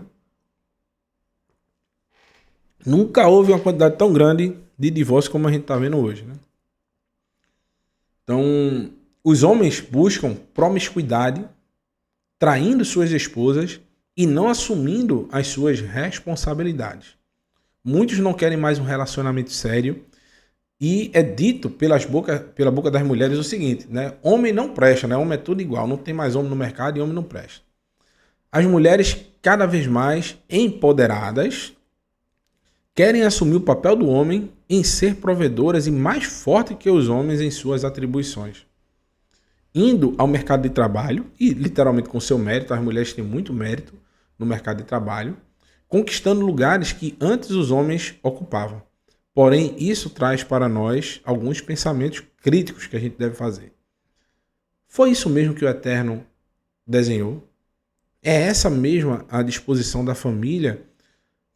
Speaker 1: Nunca houve uma quantidade tão grande de divórcio como a gente está vendo hoje, né? Então, os homens buscam promiscuidade, traindo suas esposas e não assumindo as suas responsabilidades. Muitos não querem mais um relacionamento sério e é dito pela boca das mulheres o seguinte, né? Homem não presta, né? Homem é tudo igual, não tem mais homem no mercado e homem não presta. As mulheres cada vez mais empoderadas querem assumir o papel do homem em ser provedoras e mais fortes que os homens em suas atribuições. Indo ao mercado de trabalho, e literalmente com seu mérito, as mulheres têm muito mérito no mercado de trabalho, conquistando lugares que antes os homens ocupavam. Porém, isso traz para nós alguns pensamentos críticos que a gente deve fazer. Foi isso mesmo que o Eterno desenhou? É essa mesma a disposição da família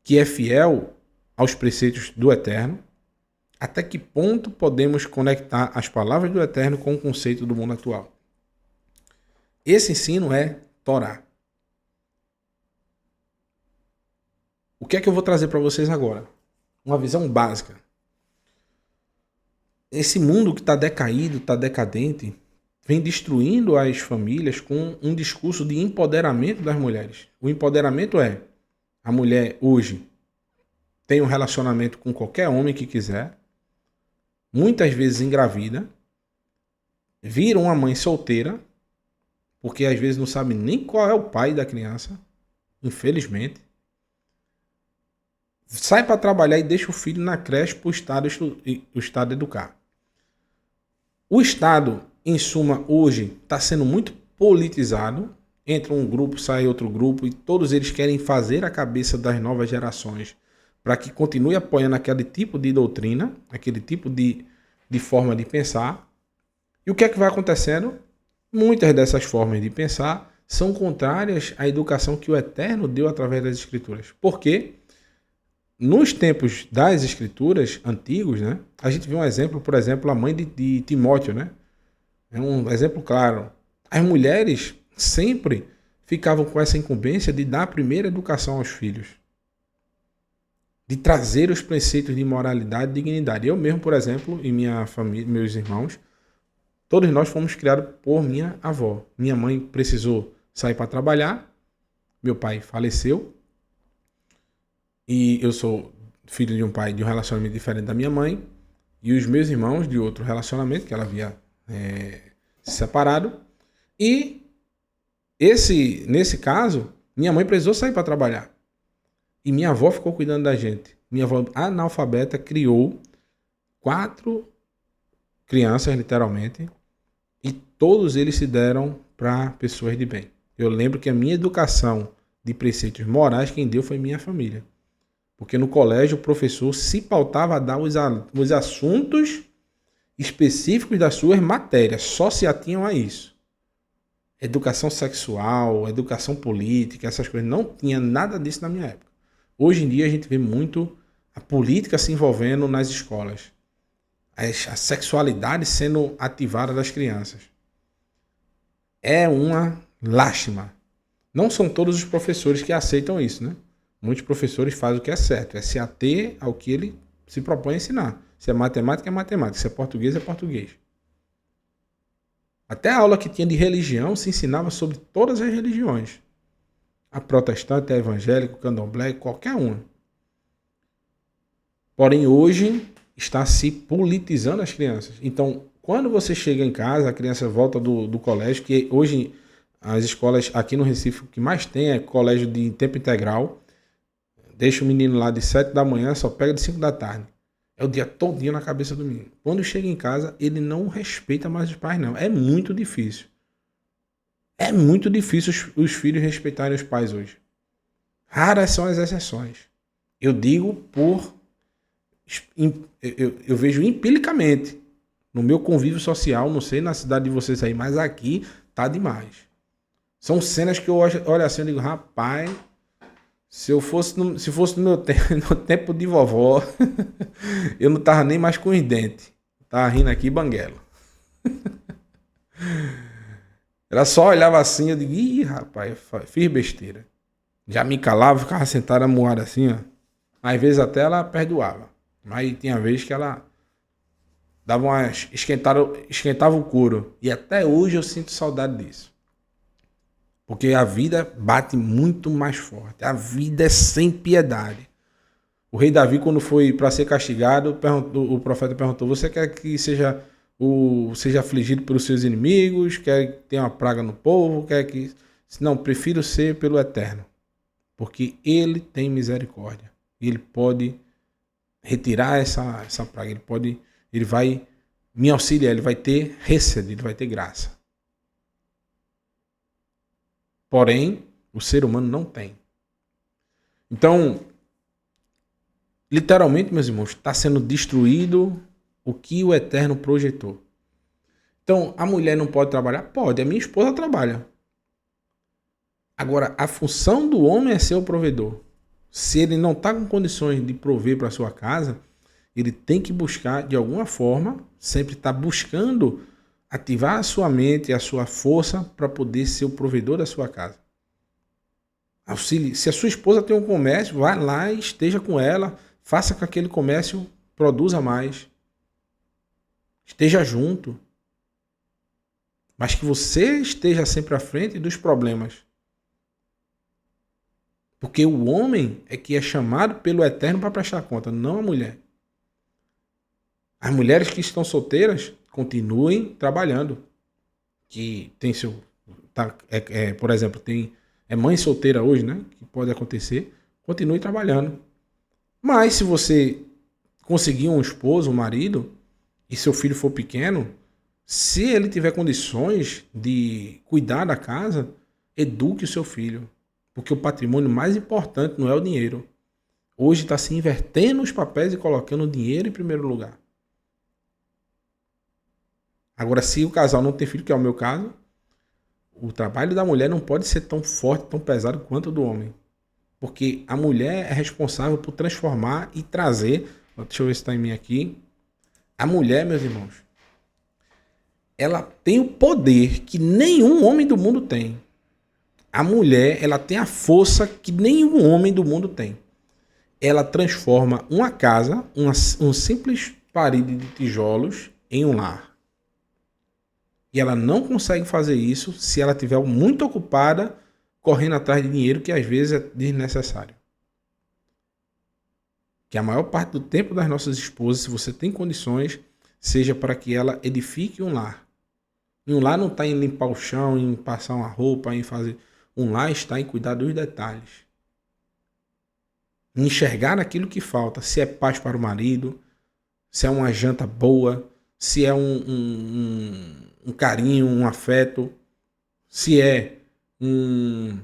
Speaker 1: que é fiel aos preceitos do Eterno? Até que ponto podemos conectar as palavras do Eterno com o conceito do mundo atual? Esse ensino é Torá. O que é que eu vou trazer para vocês agora? Uma visão básica. Esse mundo que está decaído, está decadente, vem destruindo as famílias com um discurso de empoderamento das mulheres. O empoderamento é: a mulher hoje tem um relacionamento com qualquer homem que quiser, muitas vezes engravida, vira uma mãe solteira, porque às vezes não sabe nem qual é o pai da criança, infelizmente. Sai para trabalhar e deixa o filho na creche para o Estado educar. O Estado, em suma, hoje está sendo muito politizado. Entra um grupo, sai outro grupo e todos eles querem fazer a cabeça das novas gerações para que continue apoiando aquele tipo de doutrina, aquele tipo de forma de pensar. E o que é que vai acontecendo? Muitas dessas formas de pensar são contrárias à educação que o Eterno deu através das Escrituras. Por quê? Nos tempos das Escrituras antigos, né, a gente viu um exemplo, por exemplo, a mãe de Timóteo, né? É um exemplo claro. As mulheres sempre ficavam com essa incumbência de dar a primeira educação aos filhos, de trazer os preceitos de moralidade e dignidade. Eu mesmo, por exemplo, e minha família, meus irmãos, todos nós fomos criados por minha avó. Minha mãe precisou sair para trabalhar, meu pai faleceu, e eu sou filho de um pai de um relacionamento diferente da minha mãe, e os meus irmãos de outro relacionamento, que ela havia se separado. E nesse caso, minha mãe precisou sair para trabalhar. E minha avó ficou cuidando da gente. Minha avó analfabeta criou 4 crianças, literalmente, e todos eles se deram para pessoas de bem. Eu lembro que a minha educação de preceitos morais, quem deu foi minha família. Porque no colégio o professor se pautava a dar os assuntos específicos das suas matérias, só se atinham a isso. Educação sexual, educação política, essas coisas, não tinha nada disso na minha época. Hoje em dia a gente vê muito a política se envolvendo nas escolas, a sexualidade sendo ativada das crianças. É uma lástima. Não são todos os professores que aceitam isso, né? Muitos professores fazem o que é certo, é se ater ao que ele se propõe a ensinar. Se é matemática, é matemática. Se é português, é português. Até a aula que tinha de religião se ensinava sobre todas as religiões. A protestante, a evangélica, o candomblé, qualquer uma. Porém, hoje está se politizando as crianças. Então, quando você chega em casa, a criança volta do colégio, que hoje as escolas aqui no Recife, o que mais tem é colégio de tempo integral. Deixa o menino lá de 7 da manhã, só pega de 5 da tarde. É o dia todinho na cabeça do menino. Quando chega em casa, ele não respeita mais os pais, não. É muito difícil. É muito difícil os filhos respeitarem os pais hoje. Raras são as exceções. Eu digo por... Eu vejo empiricamente. No meu convívio social, não sei na cidade de vocês aí, mas aqui tá demais. São cenas que eu olho assim e digo, rapaz... Se fosse no meu tempo, no tempo de vovó, eu não tava nem mais com os dentes. Tava rindo aqui, banguelo. Ela só olhava assim, eu digo, ih, rapaz, fiz besteira. Já me calava, ficava sentada moada assim, ó. Às vezes até ela perdoava. Mas tinha vezes que ela dava umas... esquentava o couro. E até hoje eu sinto saudade disso. Porque a vida bate muito mais forte. A vida é sem piedade. O rei Davi, quando foi para ser castigado, o profeta perguntou, você quer que seja afligido pelos seus inimigos? Quer que tenha uma praga no povo? Quer que... Não, prefiro ser pelo Eterno. Porque ele tem misericórdia. E ele pode retirar essa praga. Ele vai me auxiliar. Ele vai ter recede, ele vai ter graça. Porém, o ser humano não tem. Então, literalmente, meus irmãos, está sendo destruído o que o Eterno projetou. Então, a mulher não pode trabalhar? Pode, a minha esposa trabalha. Agora, a função do homem é ser o provedor. Se ele não está com condições de prover para sua casa, ele tem que buscar, de alguma forma, sempre estar buscando ativar a sua mente e a sua força para poder ser o provedor da sua casa. Auxilie. Se a sua esposa tem um comércio, vá lá e esteja com ela, faça com que aquele comércio produza mais. Esteja junto. Mas que você esteja sempre à frente dos problemas. Porque o homem é que é chamado pelo Eterno para prestar conta, não a mulher. As mulheres que estão solteiras, continuem trabalhando. Que tem seu... por exemplo, é mãe solteira hoje, né? Que pode acontecer. Continue trabalhando. Mas se você conseguir um esposo, um marido, e seu filho for pequeno, se ele tiver condições de cuidar da casa, eduque o seu filho. Porque o patrimônio mais importante não é o dinheiro. Hoje está se invertendo os papéis e colocando o dinheiro em primeiro lugar. Agora, se o casal não tem filho, que é o meu caso, o trabalho da mulher não pode ser tão forte, tão pesado quanto o do homem. Porque a mulher é responsável por transformar e trazer... Deixa eu ver se está em mim aqui. A mulher, meus irmãos, ela tem o poder que nenhum homem do mundo tem. A mulher, ela tem a força que nenhum homem do mundo tem. Ela transforma uma casa, um simples parede de tijolos, em um lar. E ela não consegue fazer isso se ela estiver muito ocupada correndo atrás de dinheiro que às vezes é desnecessário. Que a maior parte do tempo das nossas esposas, se você tem condições, seja para que ela edifique um lar. E um lar não está em limpar o chão, em passar uma roupa, em fazer... Um lar está em cuidar dos detalhes. Em enxergar aquilo que falta. Se é paz para o marido, se é uma janta boa, se é um carinho, um afeto, se é um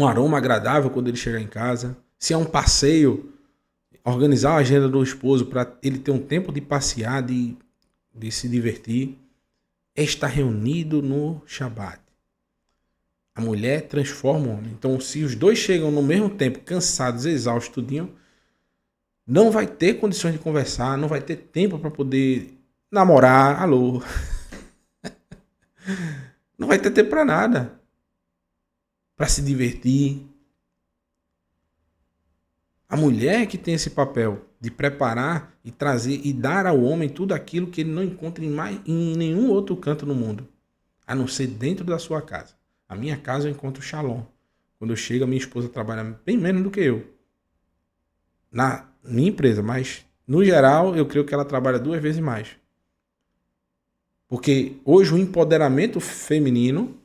Speaker 1: aroma agradável quando ele chegar em casa, se é um passeio organizar a agenda do esposo para ele ter um tempo de passear, de se divertir, é estar reunido no Shabat. A mulher transforma o homem. Então, se os dois chegam no mesmo tempo, cansados, exaustos, tudinho, não vai ter condições de conversar, não vai ter tempo para poder namorar, alô. Não vai ter tempo para nada. Para se divertir. A mulher que tem esse papel de preparar e trazer e dar ao homem tudo aquilo que ele não encontra em nenhum outro canto no mundo, a não ser dentro da sua casa. A minha casa eu encontro shalom. Quando eu chego, a minha esposa trabalha bem menos do que eu. Na minha empresa, mas no geral eu creio que ela trabalha 2 vezes mais. Porque hoje o empoderamento feminino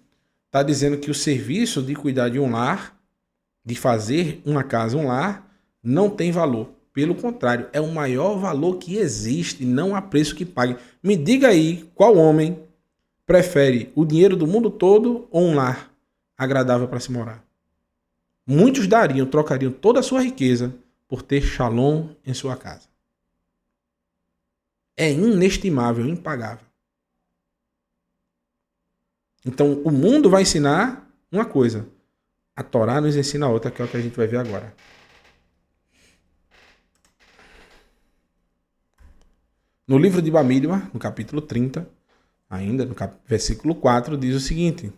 Speaker 1: está dizendo que o serviço de cuidar de um lar, de fazer uma casa um lar, não tem valor. Pelo contrário, é o maior valor que existe, não há preço que pague. Me diga aí qual homem prefere o dinheiro do mundo todo ou um lar agradável para se morar. Muitos trocariam toda a sua riqueza por ter shalom em sua casa. É inestimável, impagável. Então, o mundo vai ensinar uma coisa. A Torá nos ensina outra, que é o que a gente vai ver agora. No livro de Bamidbar, no capítulo 30, ainda no versículo 4, diz o seguinte: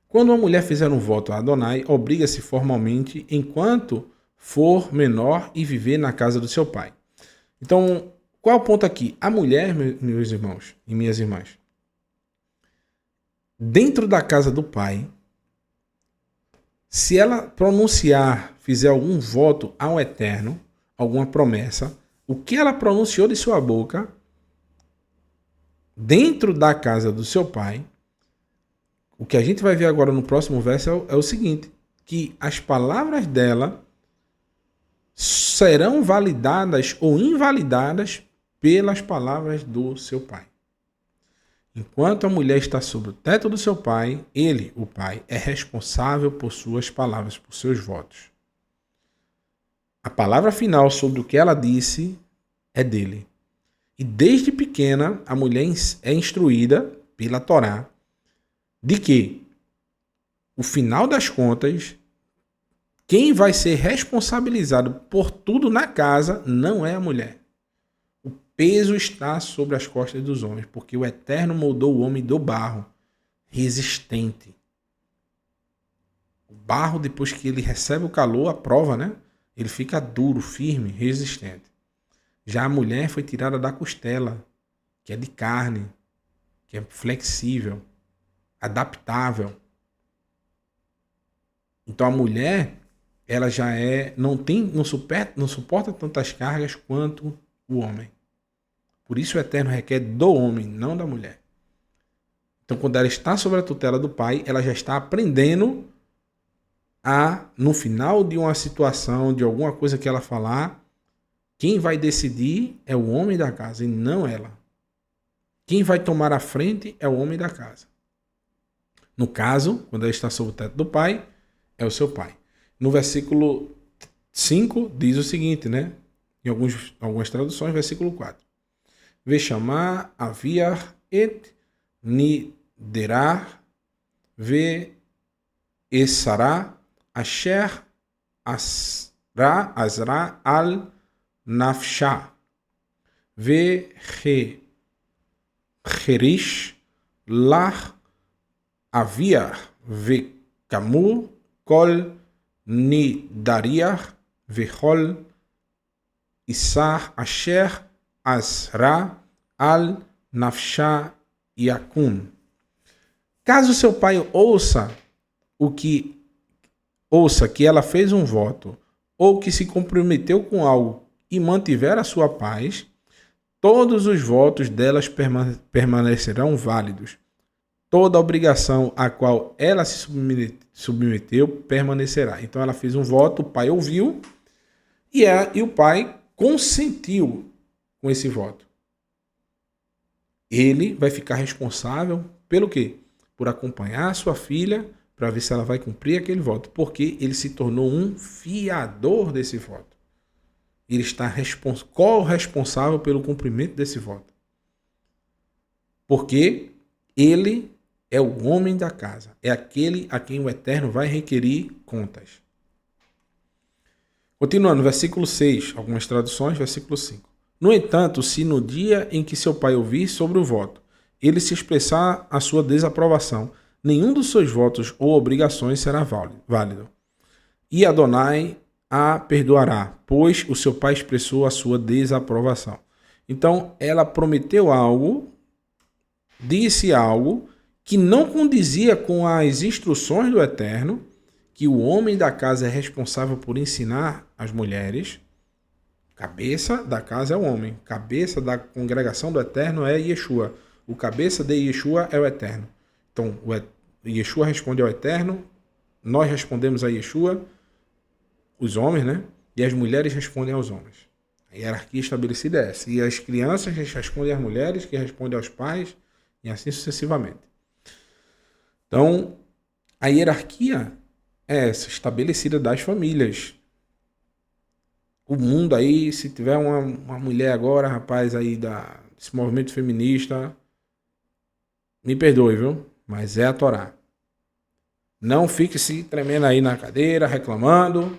Speaker 1: quando uma mulher fizer um voto a Adonai, obriga-se formalmente enquanto for menor e viver na casa do seu pai. Então, qual é o ponto aqui? A mulher, meus irmãos e minhas irmãs, dentro da casa do pai, se ela fizer algum voto ao Eterno, alguma promessa, o que ela pronunciou de sua boca, dentro da casa do seu pai, o que a gente vai ver agora no próximo verso é o seguinte, que as palavras dela serão validadas ou invalidadas pelas palavras do seu pai. Enquanto a mulher está sob o teto do seu pai, ele, o pai, é responsável por suas palavras, por seus votos. A palavra final sobre o que ela disse é dele. E desde pequena, a mulher é instruída pela Torá de que, o final das contas, quem vai ser responsabilizado por tudo na casa não é a mulher. O peso está sobre as costas dos homens, porque o Eterno moldou o homem do barro, resistente. O barro, depois que ele recebe o calor, a prova, né? Ele fica duro, firme, resistente. Já a mulher foi tirada da costela, que é de carne, que é flexível, adaptável. Então a mulher, ela já não suporta tantas cargas quanto o homem. Por isso o Eterno requer do homem, não da mulher. Então quando ela está sob a tutela do pai, ela já está aprendendo no final de uma situação, de alguma coisa que ela falar, quem vai decidir é o homem da casa e não ela. Quem vai tomar a frente é o homem da casa. No caso, quando ela está sob o teto do pai, é o seu pai. No versículo 5 diz o seguinte, né? Em algumas traduções, versículo 4. Veshamá aviar et niderar ve esará asher azra al nafsha ve cherish lach aviar ve kamu kol nidariach ve chol isar asher azra al nafsha yakun. Caso seu pai ouça que ela fez um voto ou que se comprometeu com algo e mantiver a sua paz, todos os votos delas permanecerão válidos. Toda obrigação a qual ela se submeteu permanecerá. Então ela fez um voto, o pai ouviu e o pai consentiu com esse voto. Ele vai ficar responsável pelo quê? Por acompanhar a sua filha para ver se ela vai cumprir aquele voto, porque ele se tornou um fiador desse voto. ele está corresponsável pelo cumprimento desse voto. Porque ele é o homem da casa, é aquele a quem o Eterno vai requerir contas. Continuando, versículo 6, algumas traduções, versículo 5. No entanto, se no dia em que seu pai ouvir sobre o voto, ele se expressar a sua desaprovação, nenhum dos seus votos ou obrigações será válido. E Adonai a perdoará, pois o seu pai expressou a sua desaprovação. Então, ela prometeu algo, disse algo que não condizia com as instruções do Eterno, que o homem da casa é responsável por ensinar as mulheres. Cabeça da casa é o homem, cabeça da congregação do Eterno é Yeshua. O cabeça de Yeshua é o Eterno. Então, Yeshua responde ao Eterno, nós respondemos a Yeshua, os homens, né? E as mulheres respondem aos homens. A hierarquia estabelecida é essa. E as crianças respondem às mulheres, que respondem aos pais, e assim sucessivamente. Então, a hierarquia é essa, estabelecida das famílias. O mundo aí, se tiver uma mulher agora, rapaz, aí desse movimento feminista, me perdoe, viu? Mas é a Torá. Não fique se tremendo aí na cadeira, reclamando.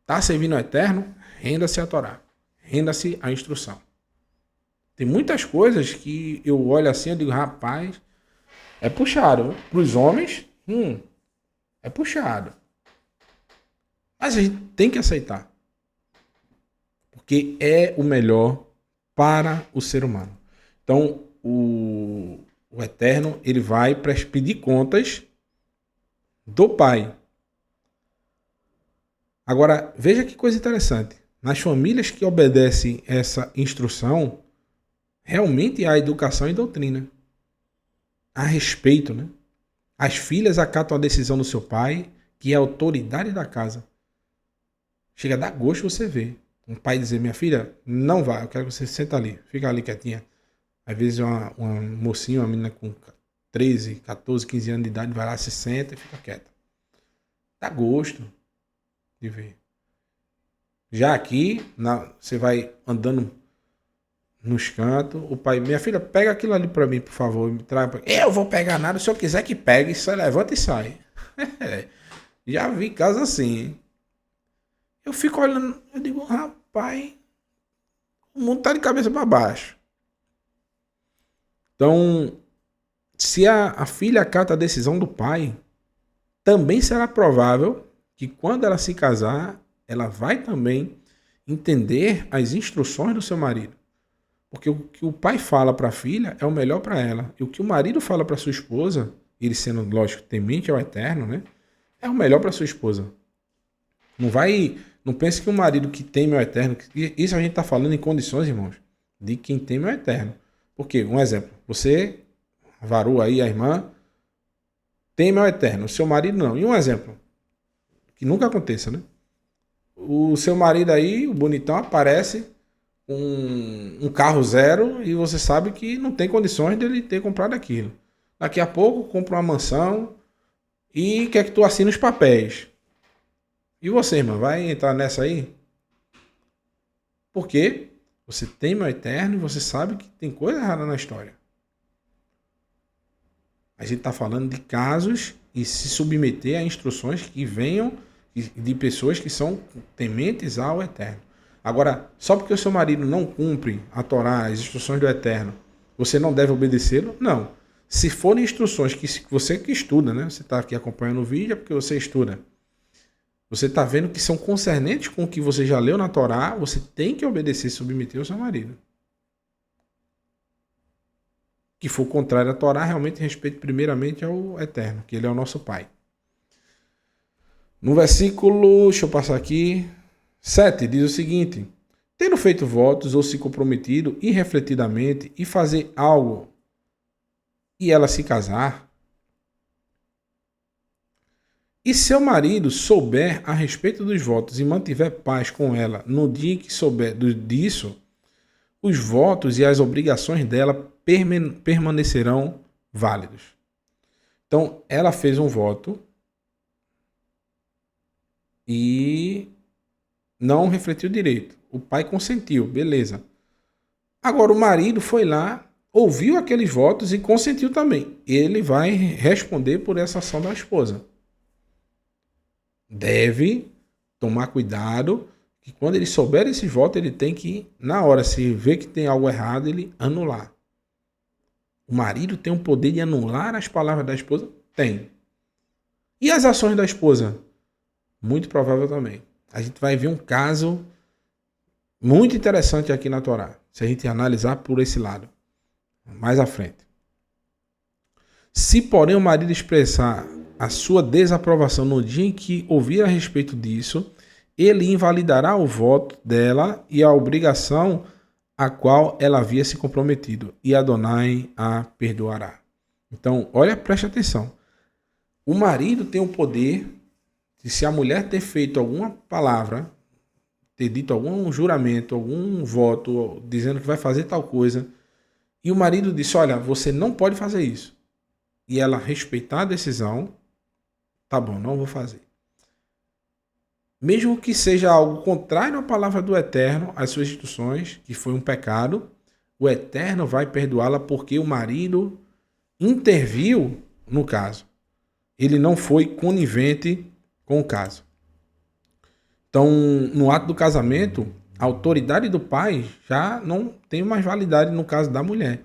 Speaker 1: Tá servindo ao Eterno? Renda-se a Torá. Renda-se à instrução. Tem muitas coisas que eu olho assim e digo, rapaz, é puxado. Para os homens, é puxado. Mas a gente tem que aceitar. Porque é o melhor para o ser humano. Então, o Eterno, ele vai pedir contas do Pai. Agora, veja que coisa interessante. Nas famílias que obedecem essa instrução, realmente há educação e doutrina. Há respeito, né? As filhas acatam a decisão do seu pai, que é a autoridade da casa. Chega a dar gosto você ver. Um pai dizer, minha filha, não vai, eu quero que você senta ali, fica ali quietinha. Às vezes uma mocinha, uma menina com 13, 14, 15 anos de idade, vai lá, se senta e fica quieta. Dá gosto de ver. Já aqui, você vai andando nos cantos, o pai, minha filha, pega aquilo ali pra mim, por favor, me traga. Eu vou pegar nada, se eu quiser que pegue, só levanta e sai. Já vi casos assim, hein? Eu fico olhando, eu digo, rapaz, o mundo tá de cabeça para baixo. Então, se a filha acata a decisão do pai, também será provável que quando ela se casar, ela vai também entender as instruções do seu marido. Porque o que o pai fala para a filha é o melhor para ela. E o que o marido fala para sua esposa, ele sendo, lógico, temente ao Eterno, né? É o melhor para sua esposa. Não pense que um marido que teme ao Eterno, isso a gente está falando em condições, irmãos, de quem teme ao Eterno. Porque, um exemplo, você, varou aí a irmã, teme ao Eterno, o seu marido não. E um exemplo, que nunca aconteça, né? O seu marido aí, o bonitão, aparece com um carro zero e você sabe que não tem condições dele ter comprado aquilo. Daqui a pouco compra uma mansão e quer que tu assine os papéis. E você, irmã, vai entrar nessa aí? Porque você teme ao Eterno e você sabe que tem coisa errada na história. A gente está falando de casos e se submeter a instruções que venham de pessoas que são tementes ao Eterno. Agora, só porque o seu marido não cumpre a Torá, as instruções do Eterno, você não deve obedecê-lo? Não. Se forem instruções que você que estuda, né? Você está aqui acompanhando o vídeo é porque você estuda. Você está vendo que são concernentes com o que você já leu na Torá, você tem que obedecer e submeter ao seu marido. Que for contrário à Torá, realmente respeite primeiramente ao Eterno, que ele é o nosso Pai. No versículo, deixa eu passar aqui, 7, diz o seguinte: tendo feito votos ou se comprometido irrefletidamente e fazer algo e ela se casar, e seu marido souber a respeito dos votos e mantiver paz com ela no dia em que souber disso, os votos e as obrigações dela permanecerão válidos. Então, ela fez um voto e não refletiu direito. O pai consentiu, beleza. Agora o marido foi lá, ouviu aqueles votos e consentiu também. Ele vai responder por essa ação da esposa. Deve tomar cuidado que quando ele souber esse voto, ele tem que, na hora, se vê que tem algo errado, ele anular. O marido tem o poder de anular as palavras da esposa? Tem. E as ações da esposa? Muito provável também. A gente vai ver um caso muito interessante aqui na Torá, se a gente analisar por esse lado, mais à frente. Se, porém, o marido expressar a sua desaprovação no dia em que ouvir a respeito disso, ele invalidará o voto dela e a obrigação a qual ela havia se comprometido, e Adonai a perdoará. Então, olha, preste atenção. O marido tem o poder de, se a mulher ter feito alguma palavra, ter dito algum juramento, algum voto, dizendo que vai fazer tal coisa, e o marido disse, olha, você não pode fazer isso. E ela respeitar a decisão, tá bom, não vou fazer. Mesmo que seja algo contrário à palavra do Eterno, às suas instruções, que foi um pecado, o Eterno vai perdoá-la porque o marido interviu no caso. Ele não foi conivente com o caso. Então, no ato do casamento, a autoridade do pai já não tem mais validade no caso da mulher.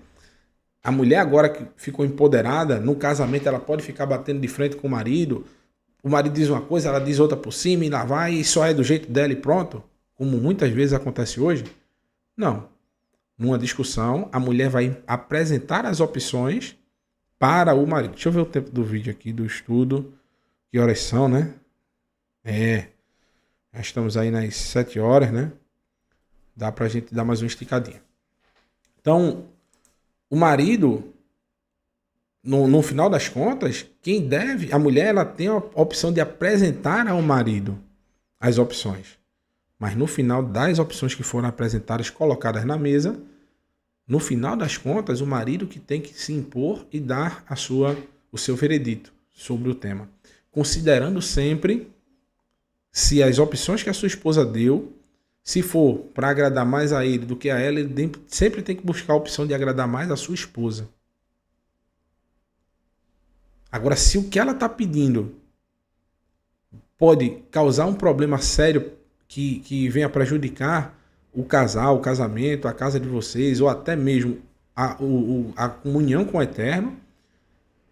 Speaker 1: A mulher agora que ficou empoderada, no casamento ela pode ficar batendo de frente com o marido diz uma coisa, ela diz outra por cima e lá vai, e só é do jeito dela e pronto, como muitas vezes acontece hoje. Não. Numa discussão, a mulher vai apresentar as opções para o marido. Deixa eu ver o tempo do vídeo aqui, do estudo. Que horas são, né? Já estamos aí nas 7 horas, né? Dá pra gente dar mais uma esticadinha. Então, o marido, no final das contas, quem deve, a mulher, ela tem a opção de apresentar ao marido as opções. Mas no final das opções que foram apresentadas, colocadas na mesa, no final das contas, o marido que tem que se impor e dar o seu veredito sobre o tema. Considerando sempre se as opções que a sua esposa deu, se for para agradar mais a ele do que a ela, ele sempre tem que buscar a opção de agradar mais a sua esposa. Agora, se o que ela está pedindo pode causar um problema sério que venha prejudicar o casal, o casamento, a casa de vocês, ou até mesmo a comunhão com o Eterno,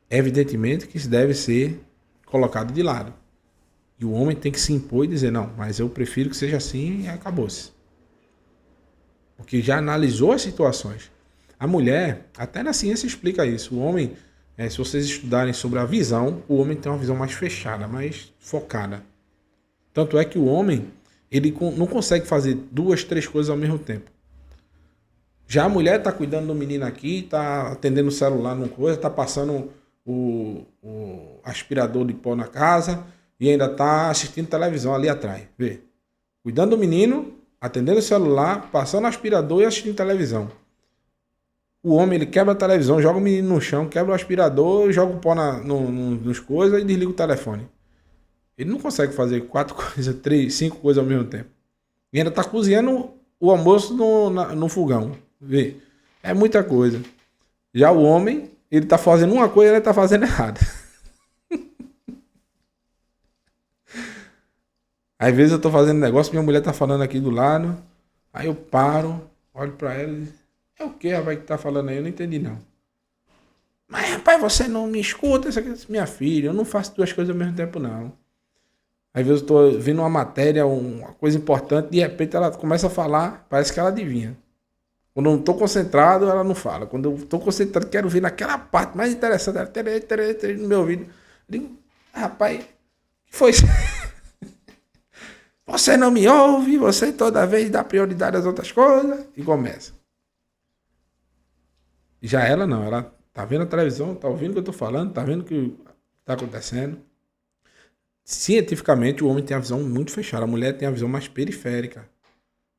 Speaker 1: evidentemente que isso deve ser colocado de lado. E o homem tem que se impor e dizer, não, mas eu prefiro que seja assim e acabou-se. Porque já analisou as situações. A mulher, até na ciência explica isso, o homem... se vocês estudarem sobre a visão, o homem tem uma visão mais fechada, mais focada. Tanto é que o homem, ele não consegue fazer 2, 3 coisas ao mesmo tempo. Já a mulher está cuidando do menino aqui, está atendendo o celular numa coisa, está passando o aspirador de pó na casa e ainda está assistindo televisão ali atrás. Vê? Cuidando do menino, atendendo o celular, passando o aspirador e assistindo televisão. O homem, ele quebra a televisão, joga o menino no chão, quebra o aspirador, joga o pó nos coisas e desliga o telefone. Ele não consegue fazer 4 coisas, 3, 5 coisas ao mesmo tempo. E ainda está cozinhando o almoço no fogão. Vê? É muita coisa. Já o homem, ele está fazendo uma coisa e ele está fazendo errada. Às vezes eu estou fazendo negócio, minha mulher está falando aqui do lado, aí eu paro, olho para ela e digo, é o que, rapaz, que tá falando aí? Eu não entendi, não. Mas, rapaz, você não me escuta? Minha filha, eu não faço 2 coisas ao mesmo tempo, não. Às vezes eu tô vendo uma matéria, uma coisa importante, de repente ela começa a falar, parece que ela adivinha. Quando eu não tô concentrado, ela não fala. Quando eu tô concentrado, quero ver naquela parte mais interessante, ela no meu ouvido. Eu digo, rapaz, que foi isso? Você não me ouve, você toda vez dá prioridade às outras coisas, e começa. Já ela não, ela tá vendo a televisão, tá ouvindo o que eu tô falando, tá vendo o que tá acontecendo. Cientificamente, o homem tem a visão muito fechada, a mulher tem a visão mais periférica.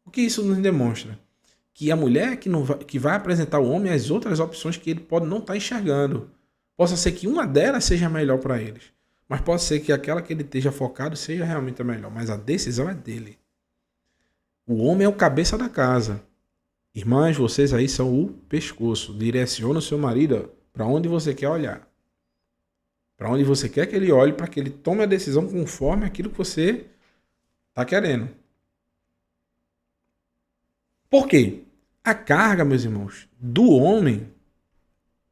Speaker 1: O que isso nos demonstra? Que a mulher que vai apresentar ao homem as outras opções que ele pode não estar enxergando. Possa ser que uma delas seja melhor para eles, mas pode ser que aquela que ele esteja focado seja realmente a melhor, mas a decisão é dele. O homem é o cabeça da casa. Irmãs, vocês aí são o pescoço. Direciona o seu marido para onde você quer olhar. Para onde você quer que ele olhe, para que ele tome a decisão conforme aquilo que você está querendo. Por quê? A carga, meus irmãos, do homem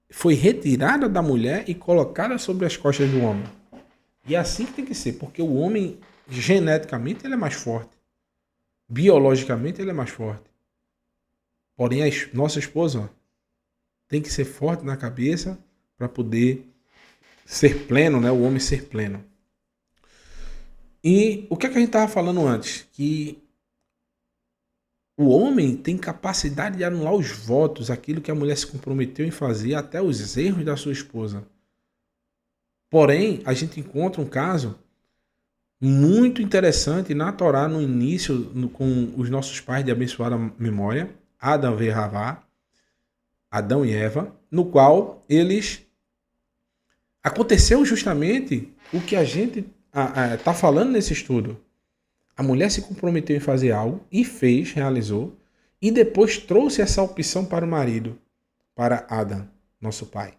Speaker 1: foi retirada da mulher e colocada sobre as costas do homem. E é assim que tem que ser, porque o homem, geneticamente, ele é mais forte. Biologicamente, ele é mais forte. Porém, a nossa esposa tem que ser forte na cabeça para poder ser pleno, né? O homem ser pleno. E o que é que a gente estava falando antes? Que o homem tem capacidade de anular os votos, aquilo que a mulher se comprometeu em fazer, até os erros da sua esposa. Porém, a gente encontra um caso muito interessante na Torá, no início, com os nossos pais de abençoada memória, Adão e Havá, Adão e Eva, no qual eles... Aconteceu justamente o que a gente está falando nesse estudo. A mulher se comprometeu em fazer algo e fez, realizou, e depois trouxe essa opção para o marido, para Adão, nosso pai.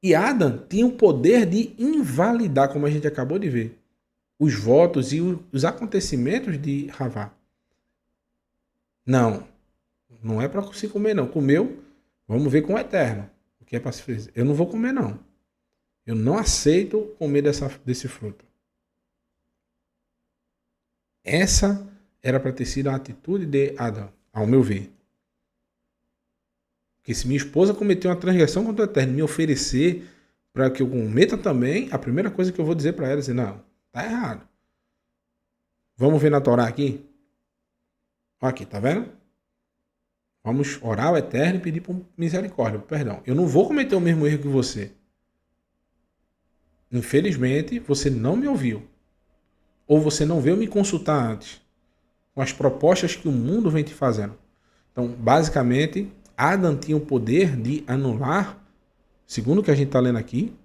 Speaker 1: E Adão tinha o poder de invalidar, como a gente acabou de ver, os votos e os acontecimentos de Havá. Não é para se comer não. Comeu, vamos ver com o Eterno. O que é para se fazer? Eu não vou comer não. Eu não aceito comer desse fruto. Essa era para ter sido a atitude de Adão, ao meu ver. Porque se minha esposa cometeu uma transgressão contra o Eterno, me oferecer para que eu cometa também, a primeira coisa que eu vou dizer para ela é assim, não, tá errado. Vamos ver na Torá aqui? Aqui, tá vendo? Vamos orar ao Eterno e pedir por misericórdia, perdão. Eu não vou cometer o mesmo erro que você. Infelizmente, você não me ouviu. Ou você não veio me consultar antes. Com as propostas que o mundo vem te fazendo. Então, basicamente, Adão tinha o poder de anular, segundo o que a gente está lendo aqui.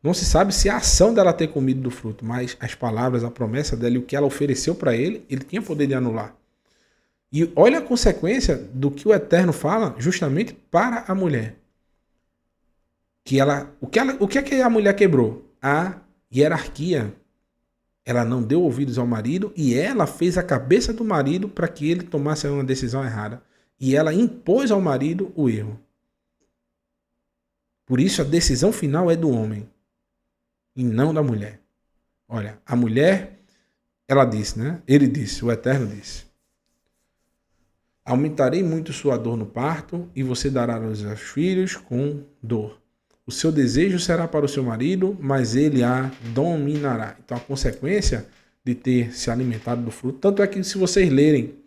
Speaker 1: Não se sabe se a ação dela ter comido do fruto, mas as palavras, a promessa dela e o que ela ofereceu para ele, ele tinha poder de anular. E olha a consequência do que o Eterno fala justamente para a mulher. O que é que a mulher quebrou? A hierarquia. Ela não deu ouvidos ao marido e ela fez a cabeça do marido para que ele tomasse uma decisão errada. E ela impôs ao marido o erro. Por isso a decisão final é do homem e não da mulher. Olha, a mulher, ela disse, né? Ele disse, o Eterno disse: aumentarei muito sua dor no parto e você dará aos seus filhos com dor. O seu desejo será para o seu marido, mas ele a dominará. Então, a consequência de ter se alimentado do fruto, tanto é que se vocês lerem,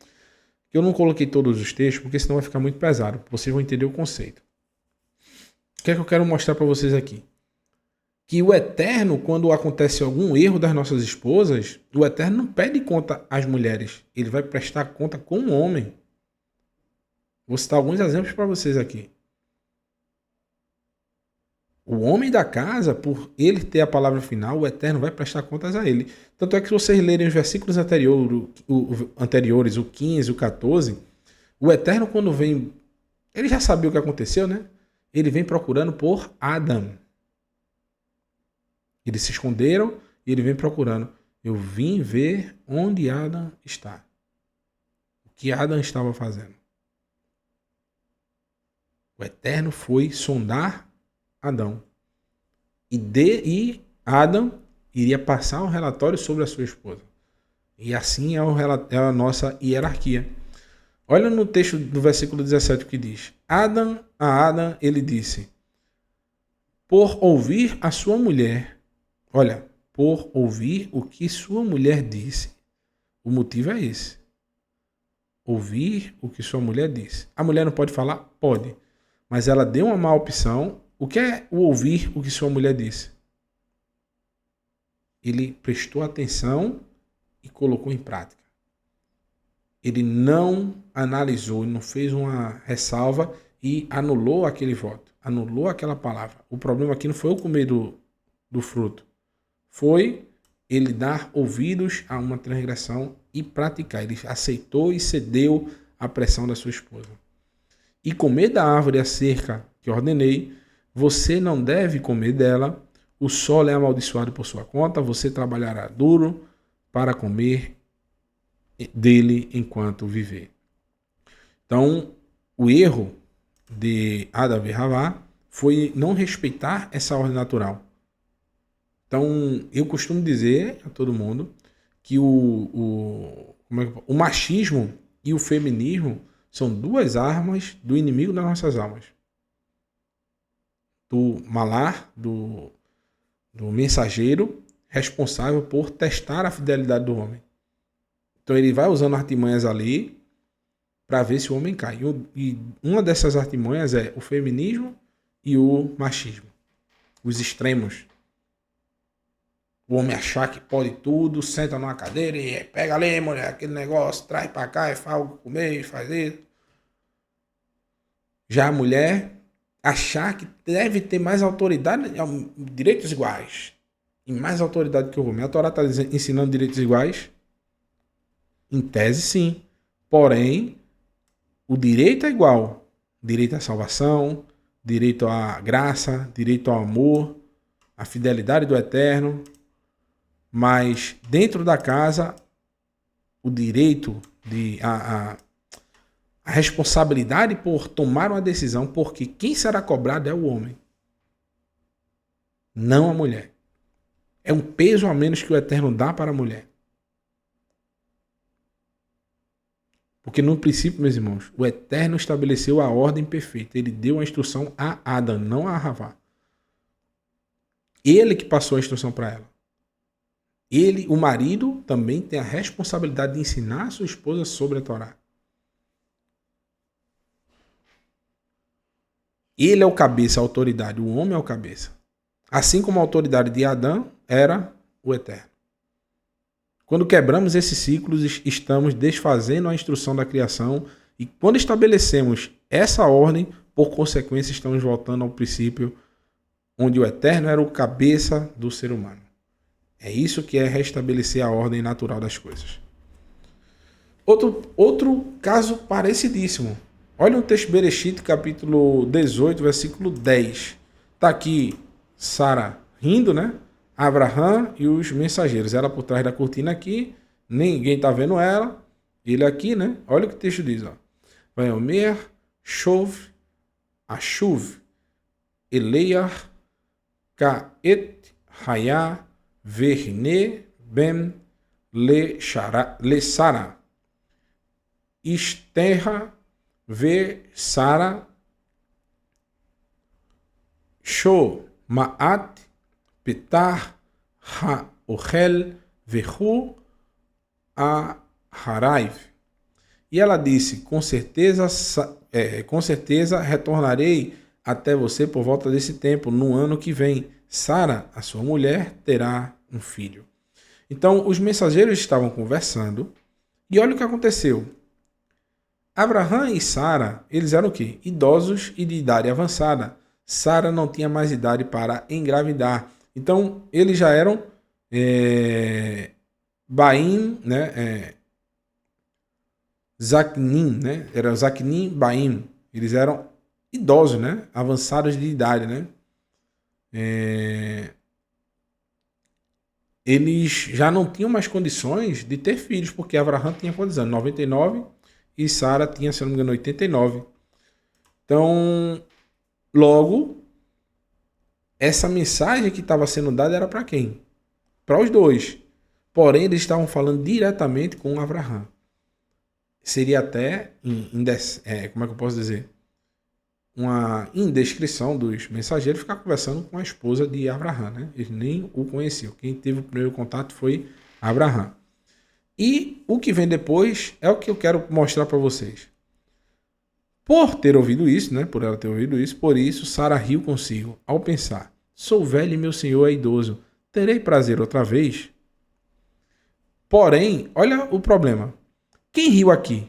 Speaker 1: eu não coloquei todos os textos, porque senão vai ficar muito pesado, vocês vão entender o conceito. O que é que eu quero mostrar para vocês aqui? Que o Eterno, quando acontece algum erro das nossas esposas, o Eterno não pede conta às mulheres, ele vai prestar conta com o homem. Vou citar alguns exemplos para vocês aqui. O homem da casa, por ele ter a palavra final, o Eterno vai prestar contas a ele. Tanto é que se vocês lerem os versículos anteriores, o 15, o 14, o Eterno quando vem, ele já sabia o que aconteceu, né? Ele vem procurando por Adão. Eles se esconderam e ele vem procurando. Eu vim ver onde Adão está. O que Adão estava fazendo. O Eterno foi sondar Adão. E Adão iria passar um relatório sobre a sua esposa. E assim é a nossa hierarquia. Olha no texto do versículo 17 o que diz. A Adão ele disse: por ouvir a sua mulher. Olha, por ouvir o que sua mulher disse. O motivo é esse. Ouvir o que sua mulher disse. A mulher não pode falar? Pode. Mas ela deu uma má opção. O que é o ouvir o que sua mulher disse? Ele prestou atenção e colocou em prática. Ele não analisou, não fez uma ressalva e anulou aquele voto, anulou aquela palavra. O problema aqui não foi o comer do fruto, foi ele dar ouvidos a uma transgressão e praticar. Ele aceitou e cedeu à pressão da sua esposa. E comer da árvore acerca que ordenei, você não deve comer dela, o solo é amaldiçoado por sua conta, você trabalhará duro para comer dele enquanto viver. Então, o erro de Adão e Havá foi não respeitar essa ordem natural. Então, eu costumo dizer a todo mundo que o machismo e o feminismo são duas armas do inimigo das nossas almas. Do malar, do mensageiro, responsável por testar a fidelidade do homem. Então ele vai usando artimanhas ali para ver se o homem cai. E uma dessas artimanhas é o feminismo e o machismo. Os extremos. O homem achar que pode tudo, senta numa cadeira e pega ali, mulher, aquele negócio, traz para cá e faz algo comer, faz isso. Já a mulher achar que deve ter mais autoridade, direitos iguais, e mais autoridade que o homem. A Torá está ensinando direitos iguais? Em tese, sim. Porém, o direito é igual. Direito à salvação, direito à graça, direito ao amor, à fidelidade do eterno. Mas dentro da casa, o direito de a responsabilidade por tomar uma decisão, porque quem será cobrado é o homem, não a mulher. É um peso a menos que o Eterno dá para a mulher. Porque no princípio, meus irmãos, o Eterno estabeleceu a ordem perfeita. Ele deu a instrução a Adão, não a Havá. Ele que passou a instrução para ela. Ele, o marido, também tem a responsabilidade de ensinar a sua esposa sobre a Torá. Ele é o cabeça, a autoridade. O homem é o cabeça. Assim como a autoridade de Adão era o Eterno. Quando quebramos esses ciclos, estamos desfazendo a instrução da criação. E quando estabelecemos essa ordem, por consequência, estamos voltando ao princípio onde o Eterno era o cabeça do ser humano. É isso que é restabelecer a ordem natural das coisas. Outro caso parecidíssimo. Olha o texto Bereshit, capítulo 18, versículo 10. Está aqui Sara rindo, né? Abraham e os mensageiros. Ela por trás da cortina aqui, ninguém está vendo ela. Ele aqui, né? Olha o que o texto diz. Vai Omer, Shov, Ashuv, Eleiar, Kaet, Hayá, Verne, Ben, Le Sara, Esterra, Ve Sara, Sho, Maat, Petar, Ha, Ochel, Vehu, A, Haraiv. E ela disse, com certeza retornarei até você por volta desse tempo, no ano que vem. Sara, a sua mulher, terá um filho. Então, os mensageiros estavam conversando e olha o que aconteceu. Abraham e Sara, eles eram o quê? Idosos e de idade avançada. Sara não tinha mais idade para engravidar. Então, eles já eram Baim, né? Zaknin, né? Era Zaknin, Baim. Eles eram idosos, né? Avançados de idade, né? Eles já não tinham mais condições de ter filhos, porque Abraham tinha quantos anos? 99 e Sara tinha, se não me engano, 89. Então, logo, essa mensagem que estava sendo dada era para quem? Para os dois. Porém, eles estavam falando diretamente com Abraham. Seria até, como é que eu posso dizer? Uma indiscrição dos mensageiros ficar conversando com a esposa de Abraham, né? Eles nem o conheciam. Quem teve o primeiro contato foi Abraham. E o que vem depois é o que eu quero mostrar para vocês. Por ter ouvido isso, né? Por ela ter ouvido isso, por isso Sara riu consigo, ao pensar, sou velho e meu senhor é idoso, terei prazer outra vez? Porém, olha o problema. Quem riu aqui?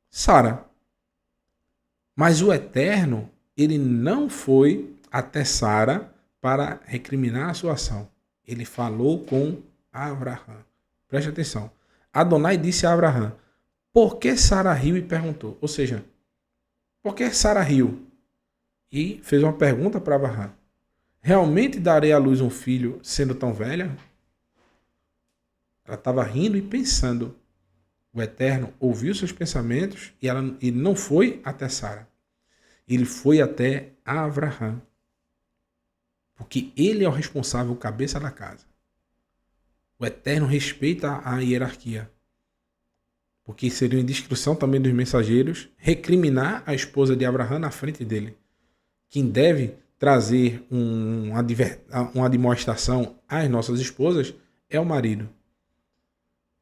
Speaker 1: Sara. Mas o Eterno, ele não foi até Sara para recriminar a sua ação. Ele falou com Abraham. Preste atenção. Adonai disse a Abraão: por que Sara riu e perguntou? Ou seja, por que Sara riu? E fez uma pergunta para Abraão: realmente darei à luz um filho sendo tão velha? Ela estava rindo e pensando. O Eterno ouviu seus pensamentos e ele não foi até Sara. Ele foi até Abraão. Porque ele é o responsável, o cabeça da casa. O Eterno respeita a hierarquia. Porque seria uma indiscrição também dos mensageiros recriminar a esposa de Abraão na frente dele. Quem deve trazer uma demonstração às nossas esposas é o marido.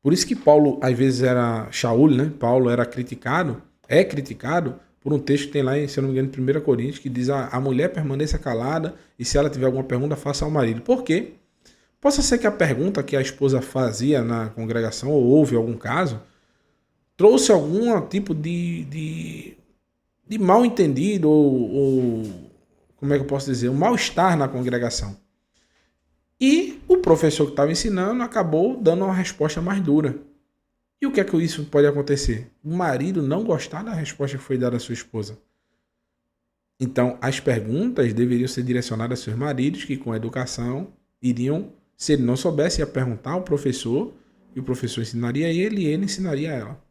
Speaker 1: Por isso que Paulo, às vezes, era Shaul, né? Paulo era criticado, é criticado por um texto que tem lá, se eu não me engano, em 1 Coríntios, que diz a mulher permaneça calada e se ela tiver alguma pergunta, faça ao marido. Por quê? Possa ser que a pergunta que a esposa fazia na congregação, ou houve algum caso, trouxe algum tipo de mal entendido, ou como é que eu posso dizer, um mal-estar na congregação. E o professor que estava ensinando acabou dando uma resposta mais dura. E o que é que isso pode acontecer? O marido não gostar da resposta que foi dada à sua esposa. Então, as perguntas deveriam ser direcionadas a seus maridos, que com educação iriam, se ele não soubesse, ia perguntar ao professor, e o professor ensinaria ele, e ele ensinaria ela.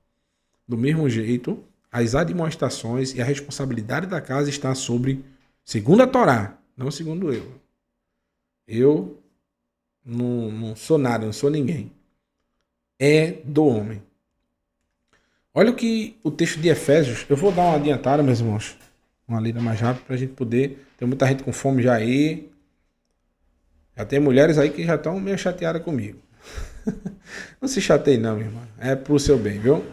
Speaker 1: Do mesmo jeito, as admoestações e a responsabilidade da casa está sobre, segundo a Torá, não segundo eu. Eu não sou nada, não sou ninguém. É do homem. Olha o que o texto de Efésios, eu vou dar uma adiantada, meus irmãos, uma lida mais rápida para a gente poder, tem muita gente com fome já aí, já tem mulheres aí que já estão meio chateadas comigo. Não se chateie não, minha irmã, é pro seu bem, viu?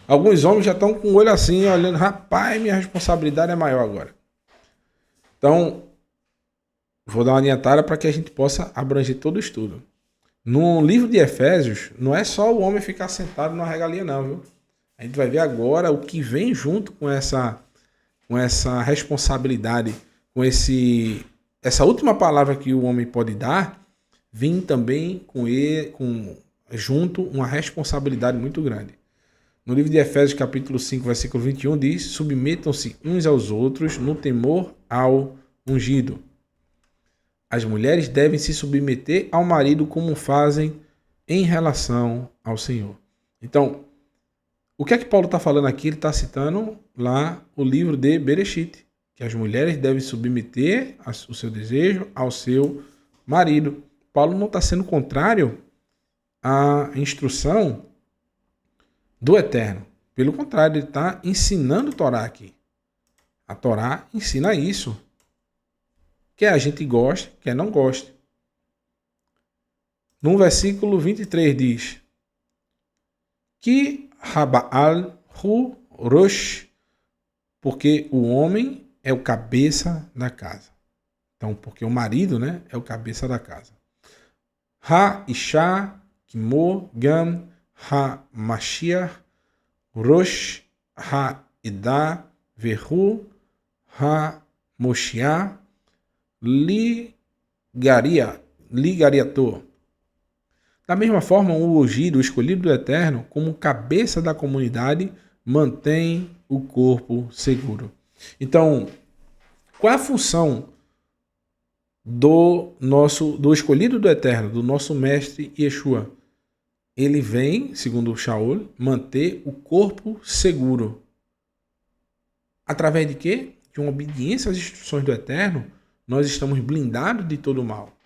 Speaker 1: Alguns homens já estão com o olho assim, olhando, rapaz, minha responsabilidade é maior agora. Então, vou dar uma adiantada para que a gente possa abranger todo o estudo. No livro de Efésios, não é só o homem ficar sentado na regalia não, viu? A gente vai ver agora o que vem junto com essa responsabilidade, com essa última palavra que o homem pode dar, vem também junto uma responsabilidade muito grande. No livro de Efésios, capítulo 5, versículo 21, diz: submetam-se uns aos outros no temor ao ungido. As mulheres devem se submeter ao marido como fazem em relação ao Senhor. Então, o que é que Paulo está falando aqui? Ele está citando lá o livro de Bereshit, que as mulheres devem submeter o seu desejo ao seu marido. Paulo não está sendo contrário à instrução do Eterno. Pelo contrário, ele está ensinando a Torá aqui. A Torá ensina isso. Quer a gente goste, quer não goste. No versículo 23 diz que Raba'al Hu Rosh, porque o homem é o cabeça da casa. Então, porque o marido, né, é o cabeça da casa. Ha-Isha Kimo Gam Ha-Mashiach Rosh Ha-Ida Vehu Ha-Moshiach Ligariator. Da mesma forma, o ungido, o escolhido do Eterno, como cabeça da comunidade, mantém o corpo seguro. Então, qual é a função do escolhido do Eterno, do nosso mestre Yeshua? Ele vem, segundo Shaul, manter o corpo seguro. Através de quê? De uma obediência às instruções do Eterno, nós estamos blindados de todo o mal.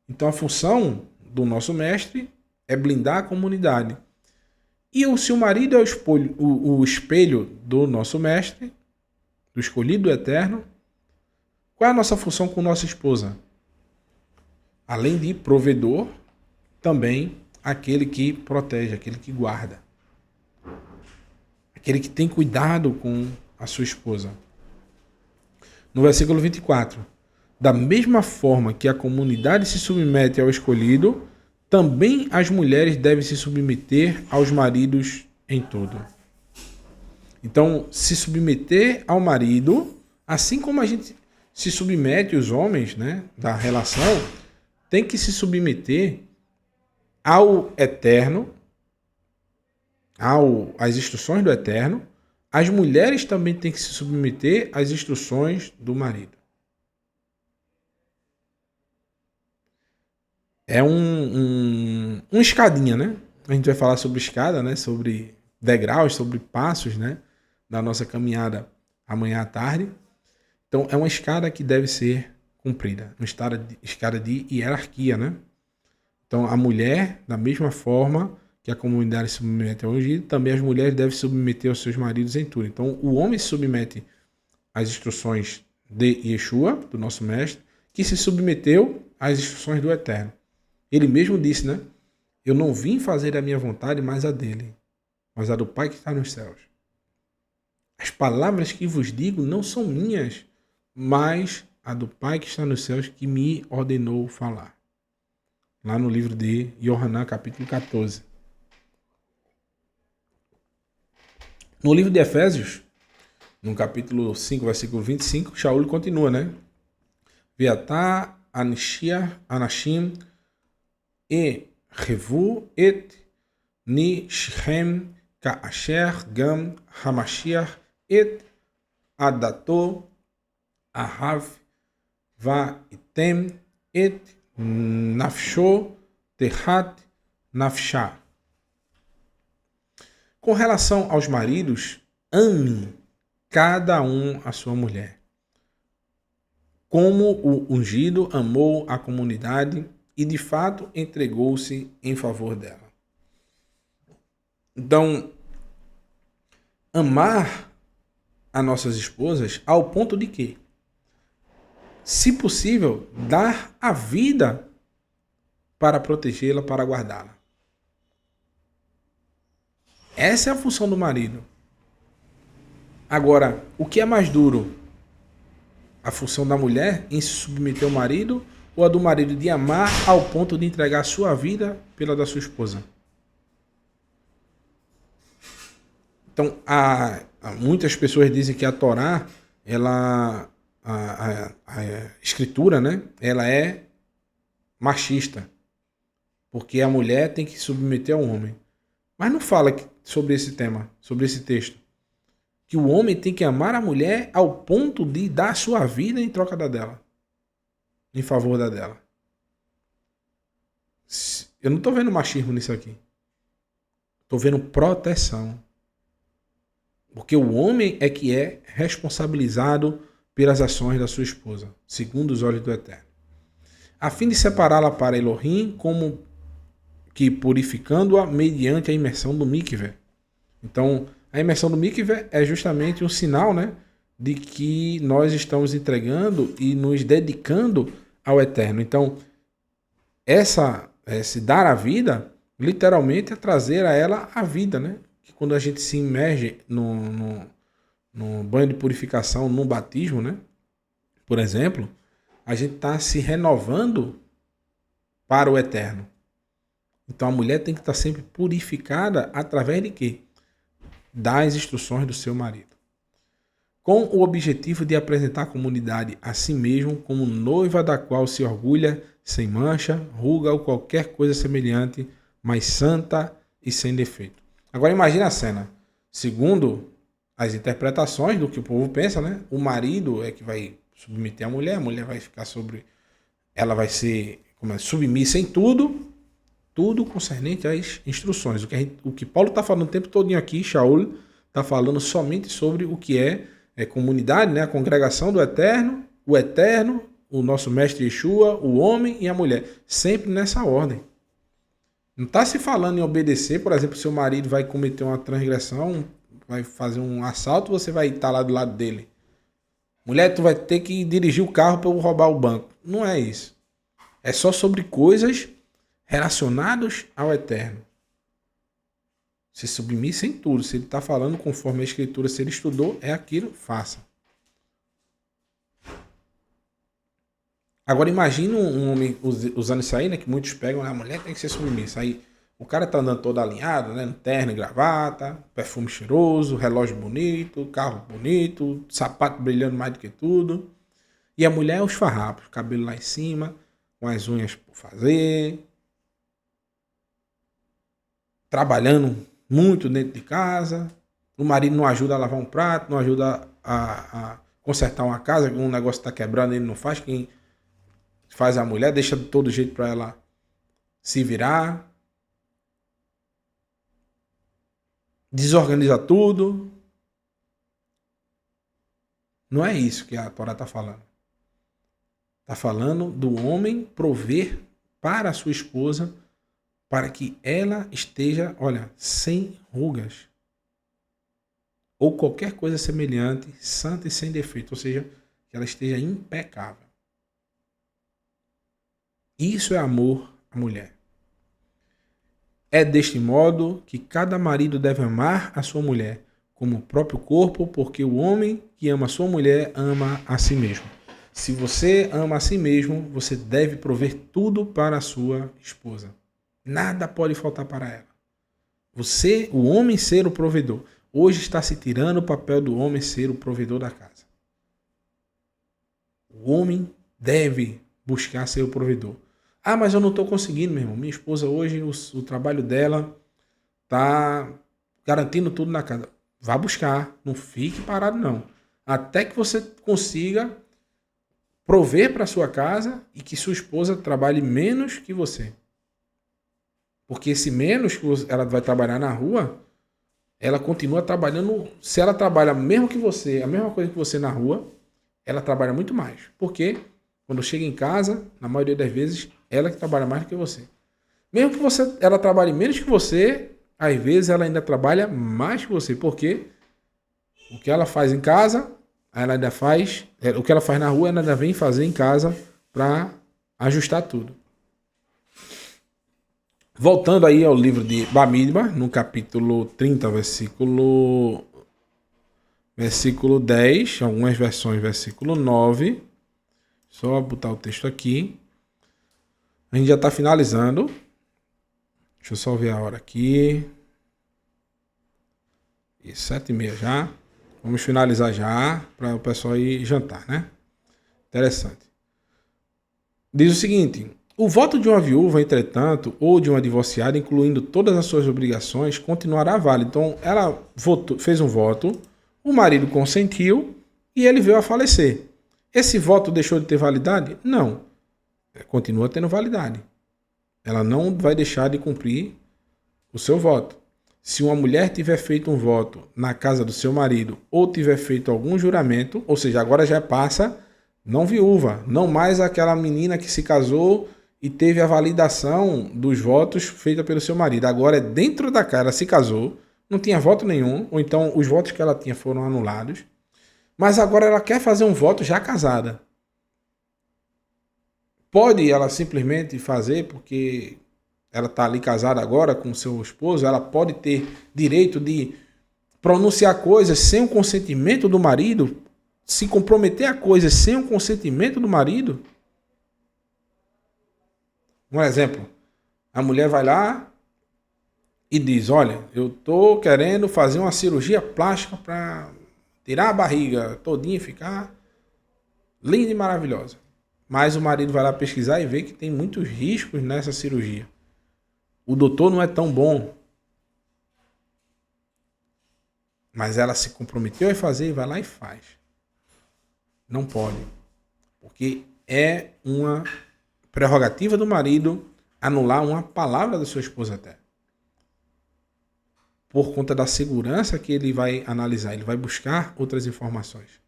Speaker 1: Então a função do nosso mestre é blindar a comunidade. E se o marido é o espelho do nosso mestre, do escolhido do Eterno, qual é a nossa função com nossa esposa? Além de provedor, também aquele que protege, aquele que guarda. Aquele que tem cuidado com a sua esposa. No versículo 24, da mesma forma que a comunidade se submete ao escolhido, também as mulheres devem se submeter aos maridos em tudo. Então, se submeter ao marido, assim como a gente se submete, os homens, né, da relação, tem que se submeter ao Eterno às instruções do Eterno, as mulheres também têm que se submeter às instruções do marido. É uma escadinha, né? A gente vai falar sobre escada, né? Sobre degraus, sobre passos, né? Da nossa caminhada amanhã à tarde. Então, é uma escada que deve ser cumprida. Uma escada de hierarquia, né? Então, a mulher, da mesma forma que a comunidade se submete ao ungido, também as mulheres devem se submeter aos seus maridos em tudo. Então, o homem se submete às instruções de Yeshua, do nosso mestre, que se submeteu às instruções do Eterno. Ele mesmo disse, né? Eu não vim fazer a minha vontade, mas a dele, mas a do Pai que está nos céus. As palavras que vos digo não são minhas, mas a do Pai que está nos céus que me ordenou falar. Lá no livro de Yohanan, capítulo 14. No livro de Efésios, no capítulo 5, versículo 25, Shaul continua, né? Veatá anashim e revu et nishchem kaasher gam hamashiach et adato ahav vaitem et nafsho tehat nafshah. Com relação aos maridos, ame cada um a sua mulher, como o ungido amou a comunidade e de fato entregou-se em favor dela. Então, amar as nossas esposas ao ponto de que, se possível, dar a vida para protegê-la, para guardá-la. Essa é a função do marido. Agora, o que é mais duro? A função da mulher em se submeter ao marido ou a do marido de amar ao ponto de entregar a sua vida pela da sua esposa? Então, muitas pessoas dizem que a Torá, a escritura, né, ela é machista, porque a mulher tem que se submeter ao homem. Mas não fala sobre esse tema, sobre esse texto. Que o homem tem que amar a mulher ao ponto de dar a sua vida em troca da dela. Em favor da dela. Eu não estou vendo machismo nisso aqui. Estou vendo proteção. Porque o homem é que é responsabilizado pelas ações da sua esposa, segundo os olhos do Eterno. A fim de separá-la para Elohim, como que purificando-a mediante a imersão do mikvé. Então, a imersão do mikvé é justamente um sinal, né, de que nós estamos entregando e nos dedicando ao Eterno. Então, esse dar a vida, literalmente é trazer a ela a vida, né? Que quando a gente se imerge no banho de purificação, no batismo, né? Por exemplo, a gente está se renovando para o Eterno. Então a mulher tem que estar sempre purificada através de quê? Das instruções do seu marido. Com o objetivo de apresentar a comunidade a si mesmo como noiva da qual se orgulha, sem mancha, ruga ou qualquer coisa semelhante, mas santa e sem defeito. Agora imagine a cena. Segundo as interpretações do que o povo pensa, né? O marido é que vai submeter a mulher vai ficar sobre... Ela vai ser submissa em tudo concernente às instruções. O que Paulo está falando o tempo todo aqui, Shaul está falando somente sobre o que é comunidade, né? A congregação do Eterno, o nosso mestre Yeshua, o homem e a mulher. Sempre nessa ordem. Não está se falando em obedecer, por exemplo, seu marido vai cometer uma transgressão, vai fazer um assalto, você vai estar lá do lado dele. Mulher, tu vai ter que dirigir o carro para eu roubar o banco. Não é isso. É só sobre coisas relacionadas ao Eterno. Se submissa em tudo. Se ele está falando conforme a Escritura, se ele estudou, é aquilo, faça. Agora imagina um homem usando isso aí, né? Que muitos pegam, a mulher tem que ser submissa. Aí o cara tá andando todo alinhado, né? Terno e gravata, perfume cheiroso, relógio bonito, carro bonito, sapato brilhando mais do que tudo. E a mulher é os farrapos, cabelo lá em cima, com as unhas por fazer, trabalhando muito dentro de casa, o marido não ajuda a lavar um prato, não ajuda a consertar uma casa, um negócio está quebrando, ele não faz, quem faz a mulher, deixa de todo jeito para ela se virar, desorganiza tudo. Não é isso que a Torá está falando. Está falando do homem prover para a sua esposa, para que ela esteja, olha, sem rugas. Ou qualquer coisa semelhante, santa e sem defeito. Ou seja, que ela esteja impecável. Isso é amor à mulher. É deste modo que cada marido deve amar a sua mulher como o próprio corpo, porque o homem que ama a sua mulher ama a si mesmo. Se você ama a si mesmo, você deve prover tudo para a sua esposa. Nada pode faltar para ela. Você, o homem, ser o provedor. Hoje está se tirando o papel do homem ser o provedor da casa. O homem deve buscar ser o provedor. Ah, mas eu não estou conseguindo, meu irmão. Minha esposa hoje, o trabalho dela está garantindo tudo na casa. Vá buscar. Não fique parado, não. Até que você consiga prover para sua casa e que sua esposa trabalhe menos que você. Porque esse menos que ela vai trabalhar na rua, ela continua trabalhando. Se ela trabalha mesmo que você, a mesma coisa que você na rua, ela trabalha muito mais. Porque quando chega em casa, na maioria das vezes, ela que trabalha mais do que você. Mesmo que ela trabalhe menos que você, às vezes ela ainda trabalha mais que você. Porque o que ela faz em casa, ela ainda faz. O que ela faz na rua, ela ainda vem fazer em casa para ajustar tudo. Voltando aí ao livro de Bamidbar, no capítulo 30, versículo 10, algumas versões, versículo 9. Só botar o texto aqui. A gente já está finalizando. Deixa eu só ver a hora aqui. E 7h30 já. Vamos finalizar já, para o pessoal ir jantar, né? Interessante. Diz o seguinte: o voto de uma viúva, entretanto, ou de uma divorciada, incluindo todas as suas obrigações, continuará válido. Então, ela fez um voto, o marido consentiu e ele veio a falecer. Esse voto deixou de ter validade? Não. Continua tendo validade. Ela não vai deixar de cumprir o seu voto. Se uma mulher tiver feito um voto na casa do seu marido ou tiver feito algum juramento, ou seja, agora já passa não viúva, não mais aquela menina que se casou e teve a validação dos votos feita pelo seu marido. Agora é dentro da casa, ela se casou, não tinha voto nenhum, ou então os votos que ela tinha foram anulados, mas agora ela quer fazer um voto já casada. Pode ela simplesmente fazer porque ela está ali casada agora com seu esposo, ela pode ter direito de pronunciar coisas sem o consentimento do marido, se comprometer a coisas sem o consentimento do marido. Um exemplo, a mulher vai lá e diz: olha, eu estou querendo fazer uma cirurgia plástica para tirar a barriga todinha e ficar linda e maravilhosa. Mas o marido vai lá pesquisar e vê que tem muitos riscos nessa cirurgia. O doutor não é tão bom. Mas ela se comprometeu a fazer e vai lá e faz. Não pode. Porque é uma prerrogativa do marido anular uma palavra da sua esposa até. Por conta da segurança que ele vai analisar. Ele vai buscar outras informações.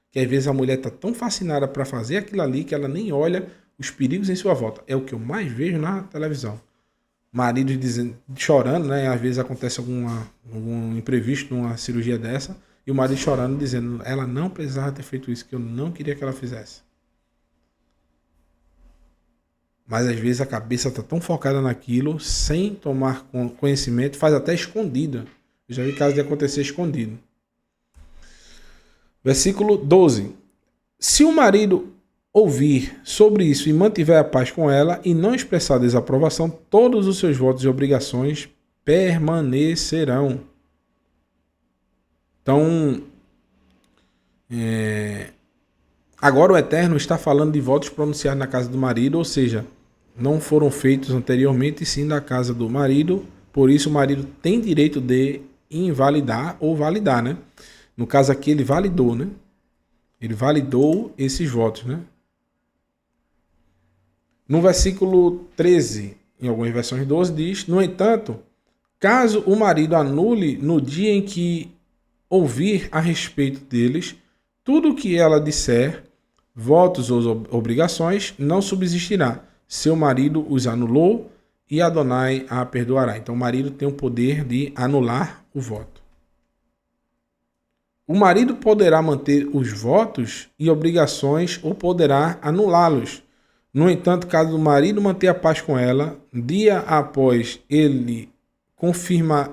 Speaker 1: Que às vezes a mulher está tão fascinada para fazer aquilo ali que ela nem olha os perigos em sua volta. É o que eu mais vejo na televisão. Marido dizendo, chorando, né? Às vezes acontece algum imprevisto numa cirurgia dessa, e o marido chorando, dizendo: ela não precisava ter feito isso, que eu não queria que ela fizesse. Mas às vezes a cabeça está tão focada naquilo, sem tomar conhecimento, faz até escondida. Eu já vi casos de acontecer escondido. Versículo 12. Se o marido ouvir sobre isso e mantiver a paz com ela e não expressar desaprovação, todos os seus votos e obrigações permanecerão. Então, agora o Eterno está falando de votos pronunciados na casa do marido, ou seja, não foram feitos anteriormente, sim da casa do marido Por isso o marido tem direito de invalidar ou validar, né? No caso aqui ele validou, né? Ele validou esses votos, né? No versículo 13, em algumas versões 12, diz: no entanto, caso o marido anule no dia em que ouvir a respeito deles, tudo o que ela disser, votos ou obrigações, não subsistirá. Seu marido os anulou e Adonai a perdoará. Então o marido tem o poder de anular o voto. O marido poderá manter os votos e obrigações ou poderá anulá-los. No entanto, caso o marido manter a paz com ela, dia após ele confirmar...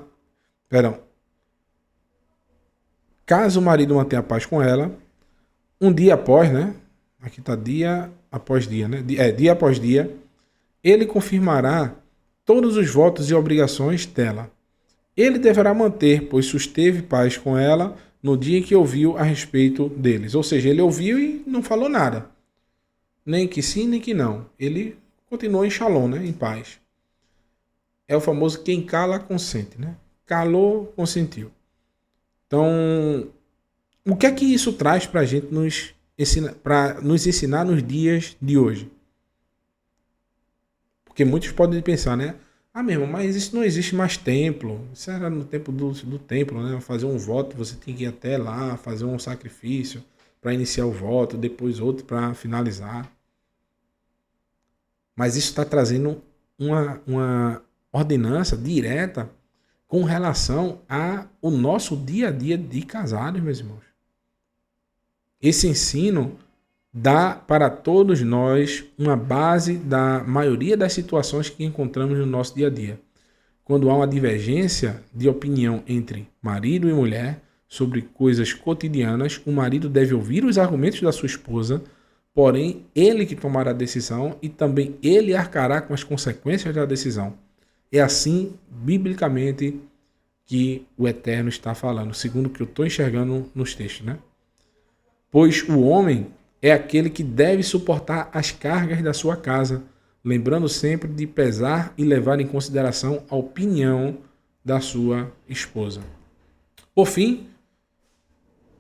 Speaker 1: Caso o marido mantenha a paz com ela, um dia após, né? Aqui está dia após dia, né? Dia após dia, ele confirmará todos os votos e obrigações dela. Ele deverá manter, pois susteve paz com ela no dia em que ouviu a respeito deles. Ou seja, ele ouviu e não falou nada. Nem que sim, nem que não. Ele continuou em shalom, né? Em paz. É o famoso quem cala, consente, né? Calou, consentiu. Então, o que é que isso traz para a gente nos ensinar nos dias de hoje? Porque muitos podem pensar, né? Ah, meu irmão, mas isso não existe mais templo. Isso era no tempo do templo, né? Fazer um voto, você tinha que ir até lá, fazer um sacrifício para iniciar o voto, depois outro para finalizar. Mas isso está trazendo uma ordenança direta com relação ao nosso dia a dia de casados, meus irmãos. Esse ensino dá para todos nós uma base da maioria das situações que encontramos no nosso dia a dia. Quando há uma divergência de opinião entre marido e mulher sobre coisas cotidianas, o marido deve ouvir os argumentos da sua esposa, porém ele que tomará a decisão e também ele arcará com as consequências da decisão. É assim, biblicamente, que o Eterno está falando, segundo o que eu estou enxergando nos textos, né? Pois o homem é aquele que deve suportar as cargas da sua casa, lembrando sempre de pesar e levar em consideração a opinião da sua esposa. Por fim,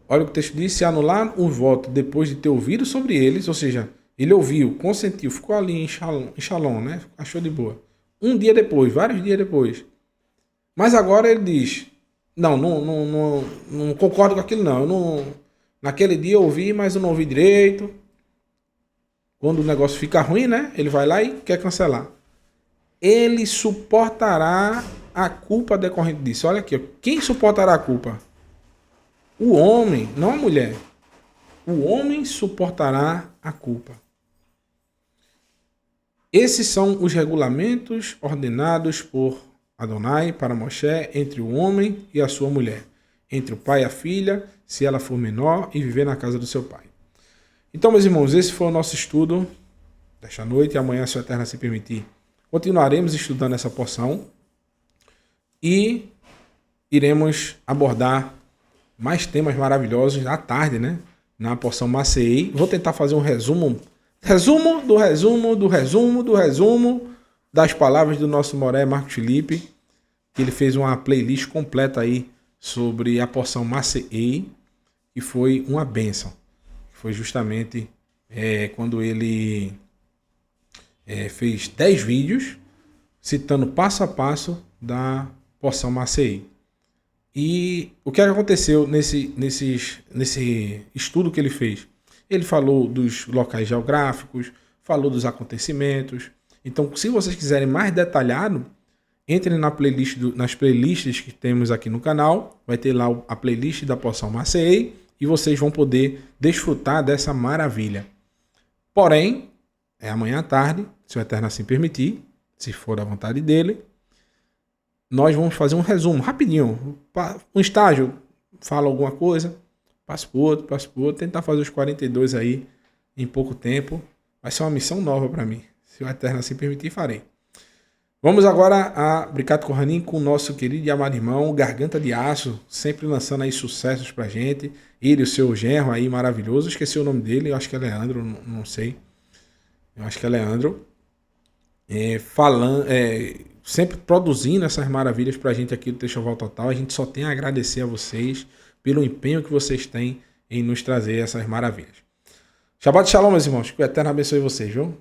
Speaker 1: olha o que o texto diz: se anular um voto depois de ter ouvido sobre eles, ou seja, ele ouviu, consentiu, ficou ali em shalom, né? Achou de boa. Um dia depois, vários dias depois. Mas agora ele diz: não concordo com aquilo não. Naquele dia eu ouvi, mas eu não ouvi direito. Quando o negócio fica ruim, né? Ele vai lá e quer cancelar. Ele suportará a culpa decorrente disso. Olha aqui, ó. Quem suportará a culpa? O homem, não a mulher. O homem suportará a culpa. Esses são os regulamentos ordenados por Adonai para Moshe entre o homem e a sua mulher, entre o pai e a filha, se ela for menor, e viver na casa do seu pai. Então, meus irmãos, esse foi o nosso estudo desta noite, e amanhã, se o Eterno se permitir, continuaremos estudando essa porção e iremos abordar mais temas maravilhosos à tarde, né? Na porção Maceei. Vou tentar fazer um resumo das palavras do nosso Moré Marcos Felipe, que ele fez uma playlist completa aí sobre a porção Maceei, que foi uma bênção. Foi justamente quando ele fez 10 vídeos citando passo a passo da porção Maceei. E o que aconteceu nesse estudo que ele fez? Ele falou dos locais geográficos, falou dos acontecimentos. Então, se vocês quiserem mais detalhado, entrem nas playlists que temos aqui no canal. Vai ter lá a playlist da porção Maceei e vocês vão poder desfrutar dessa maravilha. Porém, é amanhã à tarde, se o Eterno assim permitir, se for da vontade dele, nós vamos fazer um resumo rapidinho. Um estágio, fala alguma coisa, passa para o outro, tentar fazer os 42 aí em pouco tempo. Vai ser uma missão nova para mim. Se o Eterno assim permitir, farei. Vamos agora a Birkat Kohanim com o nosso querido e amado irmão Garganta de Aço, sempre lançando aí sucessos pra gente. Ele e o seu genro aí maravilhoso. Esqueci o nome dele, eu acho que é Leandro, não sei. Eu acho que é Leandro. sempre produzindo essas maravilhas pra gente aqui do Techoval Total. A gente só tem a agradecer a vocês pelo empenho que vocês têm em nos trazer essas maravilhas. Shabbat Shalom, meus irmãos. Que o Eterno abençoe vocês, viu?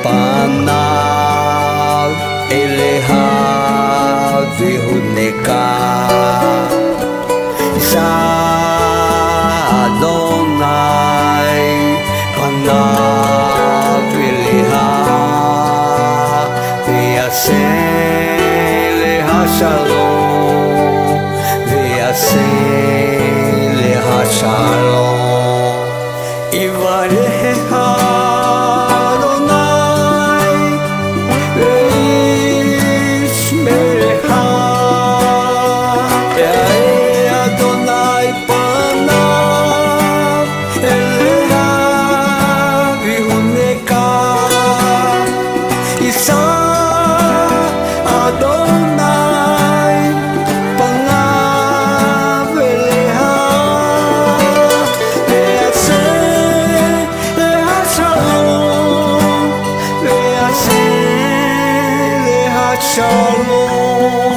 Speaker 2: פניו אליה והונקה אדוני פניו אליה ויעשה לה שלום ויעשה לה שלום יברך Shalom.